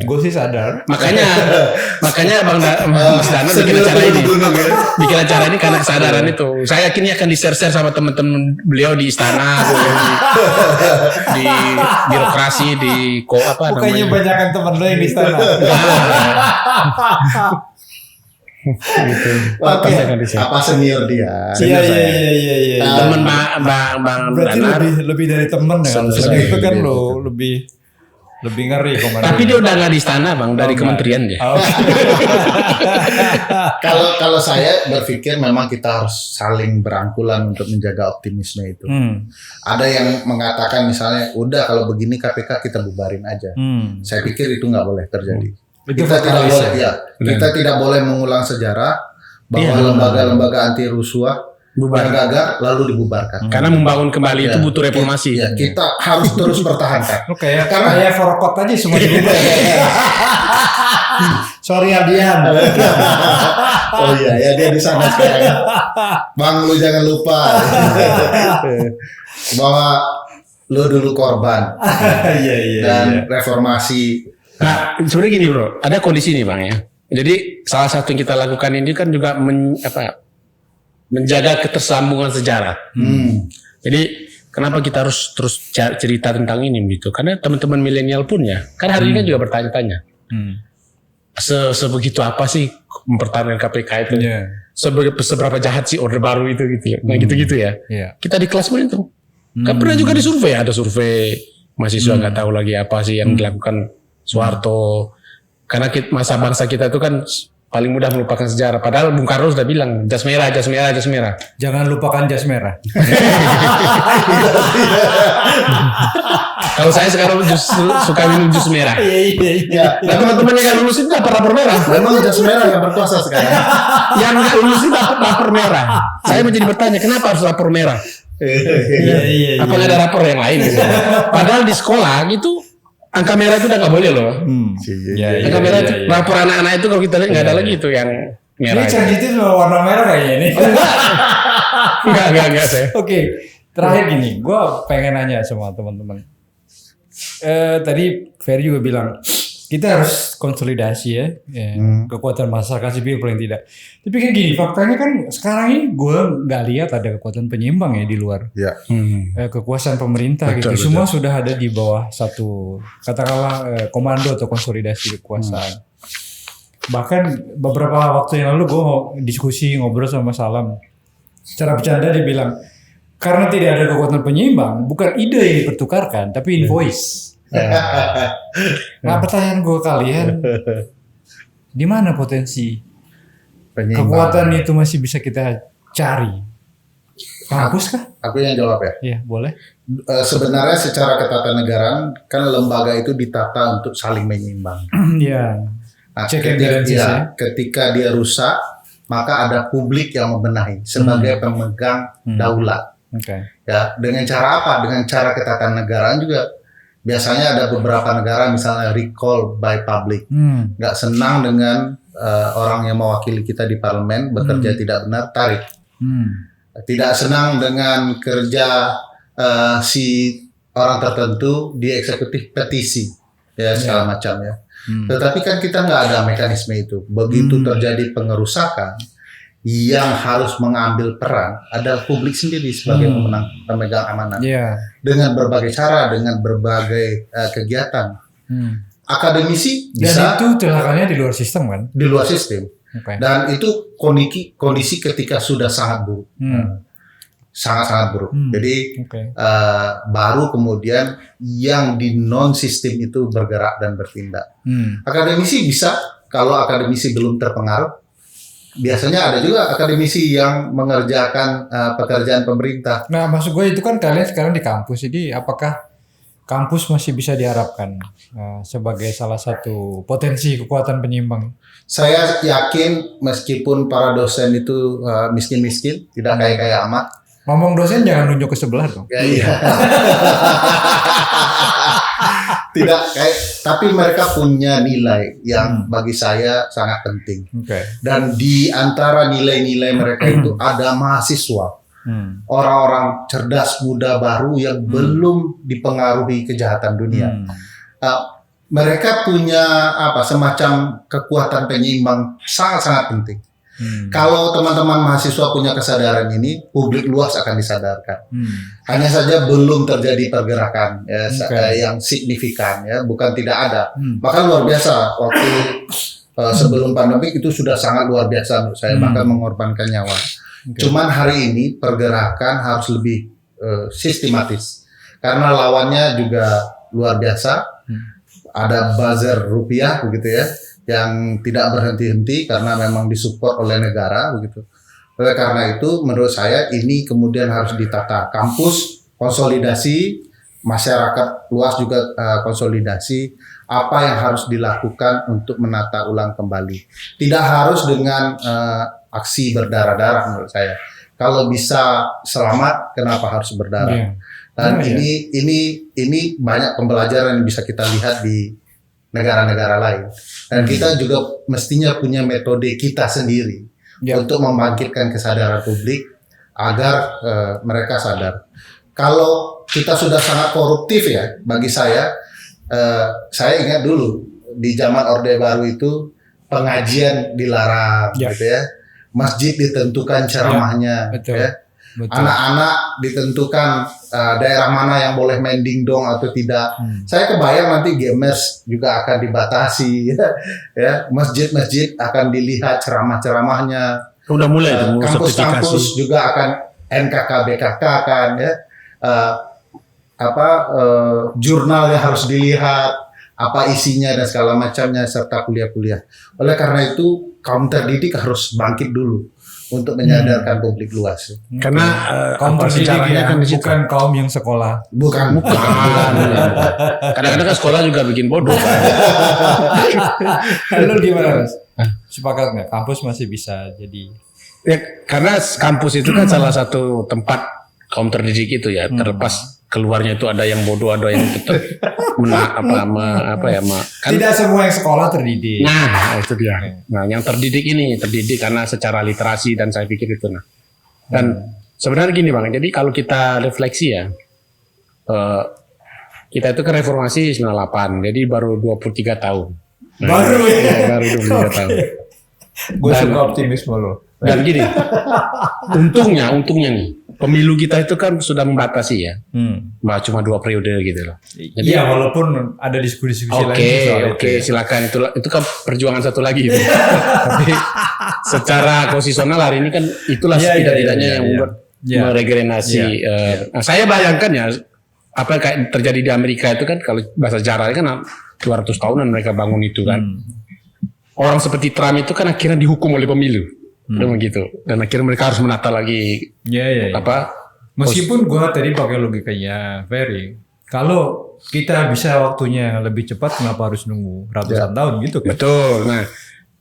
Gue sih sadar. Makanya Bang Mas Dano bikin acara ini karena kesadaran itu. Saya yakin akan di-share sama teman-teman beliau di istana, di birokrasi, Bukannya banyakan teman lo yang di istana. Gitu. Oke. Apa senior dia? Iya. Teman Bang Berarti Danar. lebih dari temen ya. Soalnya itu kan lo lebih ngeri komandan. Tapi dia udah nggak di istana Bang, dari kementerian dia. Kalau saya berpikir memang kita harus saling berangkulan untuk menjaga optimisme itu. Ada yang mengatakan misalnya, udah kalau begini KPK kita bubarin aja. Saya pikir itu nggak boleh terjadi. Kita tidak boleh, kita tidak boleh mengulang sejarah bahwa lembaga-lembaga anti rusuh gagal lalu dibubarkan. Karena membangun kembali itu butuh reformasi. Ya, kita harus terus pertahankan. Kayak forkot aja semua dibubar. Sorry Adian. Oh iya, ya dia di sana sekarang. Bang, lu jangan lupa bahwa lu dulu korban. Dan reformasi. Nah, sebenarnya gini bro, ada kondisi nih Bang ya. Jadi salah satu yang kita lakukan ini kan juga menjaga ketersambungan sejarah. Jadi kenapa kita harus terus cerita tentang ini gitu? Karena teman-teman milenial pun ya, kan hari ini kan juga bertanya-tanya. Sebegitu apa sih mempertahankan KPK itu? Seberapa jahat sih Orde Baru itu gitu ya? Nah gitu-gitu ya. Kita di kelas pun itu. Kan pernah juga disurvei, ada survei mahasiswa nggak tahu lagi apa sih yang dilakukan Soeharto. Karena masa bangsa kita itu kan paling mudah melupakan sejarah. Padahal Bung Karno sudah bilang jas merah. Jangan lupakan jas merah. Kalau saya sekarang justru suka minum jus merah. Ya, Nah teman-teman yang lulus itu dapat rapor merah. memang jas merah yang berkuasa sekarang. Yang nggak lulus itu dapat rapor merah. Saya menjadi bertanya kenapa harus rapor merah? Apa nggak ada rapor yang lain? Gitu? Padahal di sekolah itu angka merah itu udah nggak boleh loh. Angka merah itu rapor anak-anak itu kalau kita lihat nggak ada lagi itu yang merah. Ini cerditin warna merah kayaknya ini. Enggak saya. Oke, terakhir gini, gue pengen nanya sama teman-teman. Tadi Ferry juga bilang kita harus konsolidasi ya, kekuatan masyarakat sipil paling tidak. Tapi kan gini, faktanya kan sekarang ini gue nggak lihat ada kekuatan penyeimbang ya di luar. Kekuasaan pemerintah gitu, semua sudah ada di bawah satu katakanlah komando atau konsolidasi kekuasaan. Bahkan beberapa waktu yang lalu gue diskusi ngobrol sama Salam, secara bercanda dia bilang karena tidak ada kekuatan penyeimbang, bukan ide yang dipertukarkan, tapi invoice. Nah pertanyaan gue kalian, di mana potensi kekuatan itu masih bisa kita cari? Kampus kah? Aku yang jawab ya. Iya boleh. Sebenarnya secara ketatanegaraan kan lembaga itu ditata untuk saling menyeimbang. Iya. Nah, ketika dia rusak, maka ada publik yang membenahi sebagai pemegang daulat. Ya, dengan cara apa? Dengan cara ketatanegaraan juga. Biasanya ada beberapa negara misalnya recall by public, nggak senang dengan orang yang mewakili kita di parlemen bekerja tidak benar, tarik. Tidak senang dengan kerja si orang tertentu di eksekutif, petisi, ya segala macam ya. Tetapi kan kita nggak ada mekanisme itu. Begitu terjadi pengerusakan, yang harus mengambil peran adalah publik sendiri sebagai pemegang amanat. Dengan berbagai cara, dengan berbagai kegiatan. Akademisi bisa. Dan itu celakannya di luar sistem kan? Di luar sistem. Dan itu kondisi ketika sudah sangat buruk. Sangat-sangat buruk. Jadi baru kemudian yang di non-sistem itu bergerak dan bertindak. Akademisi bisa, kalau akademisi belum terpengaruh. Biasanya ada juga akademisi yang mengerjakan pekerjaan pemerintah. Nah, maksud gue itu kan kalian sekarang di kampus, jadi apakah kampus masih bisa diharapkan sebagai salah satu potensi kekuatan penyeimbang? Saya yakin meskipun para dosen itu miskin-miskin, tidak kaya-kaya amat. Ngomong dosen jangan nunjuk ke sebelah dong. Iya. Tidak kayak, tapi mereka punya nilai yang bagi saya sangat penting. Dan di antara nilai-nilai mereka itu ada mahasiswa, orang-orang cerdas muda baru yang belum dipengaruhi kejahatan dunia. Mereka punya semacam kekuatan penyeimbang sangat-sangat penting. Kalau teman-teman mahasiswa punya kesadaran ini, publik luas akan disadarkan. Hanya saja belum terjadi pergerakan yang signifikan, ya, bukan tidak ada. Maka luar biasa waktu sebelum pandemi itu sudah sangat luar biasa menurut saya, bahkan mengorbankan nyawa. Cuman hari ini pergerakan harus lebih sistematis karena lawannya juga luar biasa. Ada buzzer rupiah begitu ya, yang tidak berhenti-henti karena memang disupport oleh negara begitu. Oleh karena itu menurut saya ini kemudian harus ditata, kampus konsolidasi, masyarakat luas juga konsolidasi, apa yang harus dilakukan untuk menata ulang kembali. Tidak harus dengan aksi berdarah-darah menurut saya. Kalau bisa selamat, kenapa harus berdarah? Iya. Dan ini banyak pembelajaran yang bisa kita lihat di negara-negara lain. Dan kita juga mestinya punya metode kita sendiri untuk membangkitkan kesadaran publik agar mereka sadar. Kalau kita sudah sangat koruptif ya, bagi saya ingat dulu di zaman Orde Baru itu pengajian dilarang, gitu ya. Masjid ditentukan ceramahnya, ya. Anak-anak ditentukan daerah mana yang boleh main dingdong atau tidak. Saya kebayang nanti gamers juga akan dibatasi, ya. Masjid-masjid akan dilihat ceramah-ceramahnya. Udah mulai Kampus-kampus juga akan NKK-BKK kan, ya. Jurnalnya harus dilihat, apa isinya dan segala macamnya serta kuliah-kuliah. Oleh karena itu kaum terdidik harus bangkit dulu untuk menyadarkan publik luas. Karena kaum terdidik ya, kan di situ. bukan kaum yang sekolah. Bukan. Kadang-kadang kan sekolah juga bikin bodoh. Lalu gimana Mas? Sepakat nggak? Kampus masih bisa jadi. Ya, karena kampus itu kan salah satu tempat kaum terdidik itu ya. Terlepas keluarnya itu ada yang bodoh, ada yang tetap kan. Tidak semua yang sekolah terdidik. Nah, itu dia. Nah, yang terdidik karena secara literasi dan saya pikir itu. Nah, dan sebenarnya gini Bang. Jadi kalau kita refleksi ya, kita itu kan reformasi 98, jadi baru 23 tahun. Nah, baru 23 tahun. Gue suka optimisme lo. Dan gini, untungnya nih, pemilu kita itu kan sudah membatasi ya, cuma 2 periode gitu loh. Jadi, iya, walaupun ada diskusi lain soal Oke, silakan itu kan perjuangan satu lagi itu. Tapi secara konstitusional hari ini kan itulah setidak-tidaknya yang membuat meregenerasi. Nah, saya bayangkan ya, apa yang kayak terjadi di Amerika itu kan kalau bahasa sejarahnya kan 200 tahunan mereka bangun itu kan. Orang seperti Trump itu kan akhirnya dihukum oleh pemilu. Begitu. Dan akhirnya mereka harus menata lagi meskipun gua tadi pakai logikanya Ferry, kalau kita bisa waktunya lebih cepat, kenapa harus nunggu ratusan tahun gitu kan? Betul. Nah,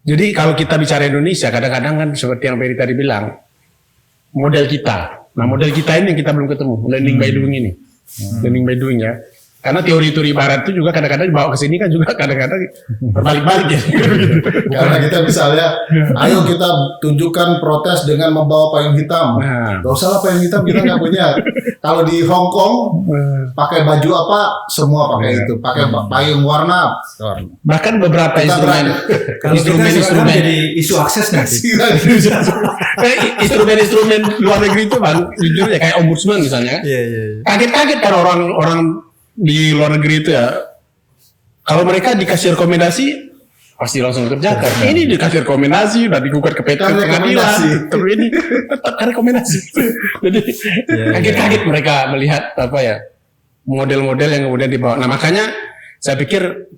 jadi kalau kita bicara Indonesia, kadang-kadang kan seperti yang Ferry tadi bilang, model kita. Nah, model kita ini yang kita belum ketemu, learning by doing ini. Learning by doing ya. Karena teori-teori barat itu juga kadang-kadang dibawa ke sini kan juga kadang-kadang berbalik-balik ya. Karena kita misalnya, ayo kita tunjukkan protes dengan membawa payung hitam. Gak usah lah payung hitam, kita nggak punya. Kalau di Hong Kong pakai baju apa, semua pakai itu, pakai payung warna. Bahkan beberapa instrumen jadi isu akses nanti. Instrumen luar negeri itu Bang, jujur ya kayak ombudsman misalnya. Kaget-kaget kan orang di luar negeri itu ya, kalau mereka dikasih rekomendasi pasti langsung kerjakan. Ini dikasih rekomendasi, udah digugat ke PT pengadilan, tapi ini tetap rekomendasi. Jadi kaget-kaget mereka melihat model-model yang kemudian dibawa. Nah makanya saya pikir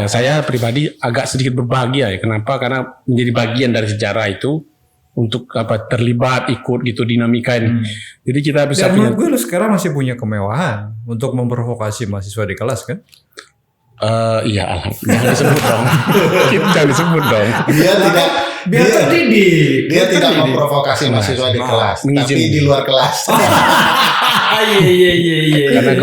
saya pribadi agak sedikit berbahagia ya. Kenapa? Karena menjadi bagian dari sejarah itu. Untuk terlibat ikut gitu dinamika ini. Jadi kita bisa punya. Menurut gue lu sekarang masih punya kemewahan untuk memprovokasi mahasiswa di kelas kan? Iya, jangan disebut dong. Jangan disebut dong. Dia terdidik. Dia tidak memprovokasi mahasiswa di kelas, tapi di luar kelas. Iya. Karena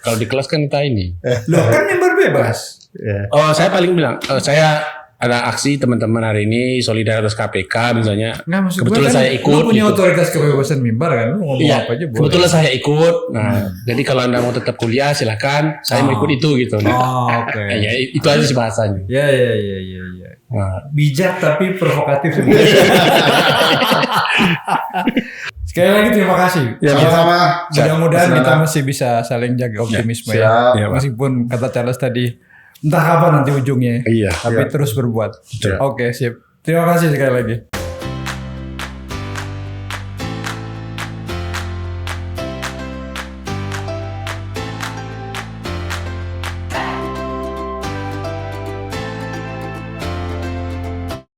kalau di kelas kan kita ini. Loh kan member bebas. Oh, saya paling bilang, saya ada aksi teman-teman hari ini solidaritas KPK misalnya. Nah, kebetulan kan saya ikut. Lu punya otoritas kebebasan mimbar kan? Lu ngomong apa aja boleh. Kebetulan saya ikut. Nah, jadi kalau Anda mau tetap kuliah silakan. Saya mau ikut itu gitu. Oke. Ya, itu aja sih bahasanya. Iya. Nah. Bijak tapi provokatif. Sekali lagi terima kasih. Ya, sama-sama. Mudah-mudahan kita masih bisa saling jaga optimisme ya. Meskipun kata Charles tadi entah kapan nanti ujungnya. Iya. Tapi terus berbuat. Betul. Oke, sip. Terima kasih sekali lagi.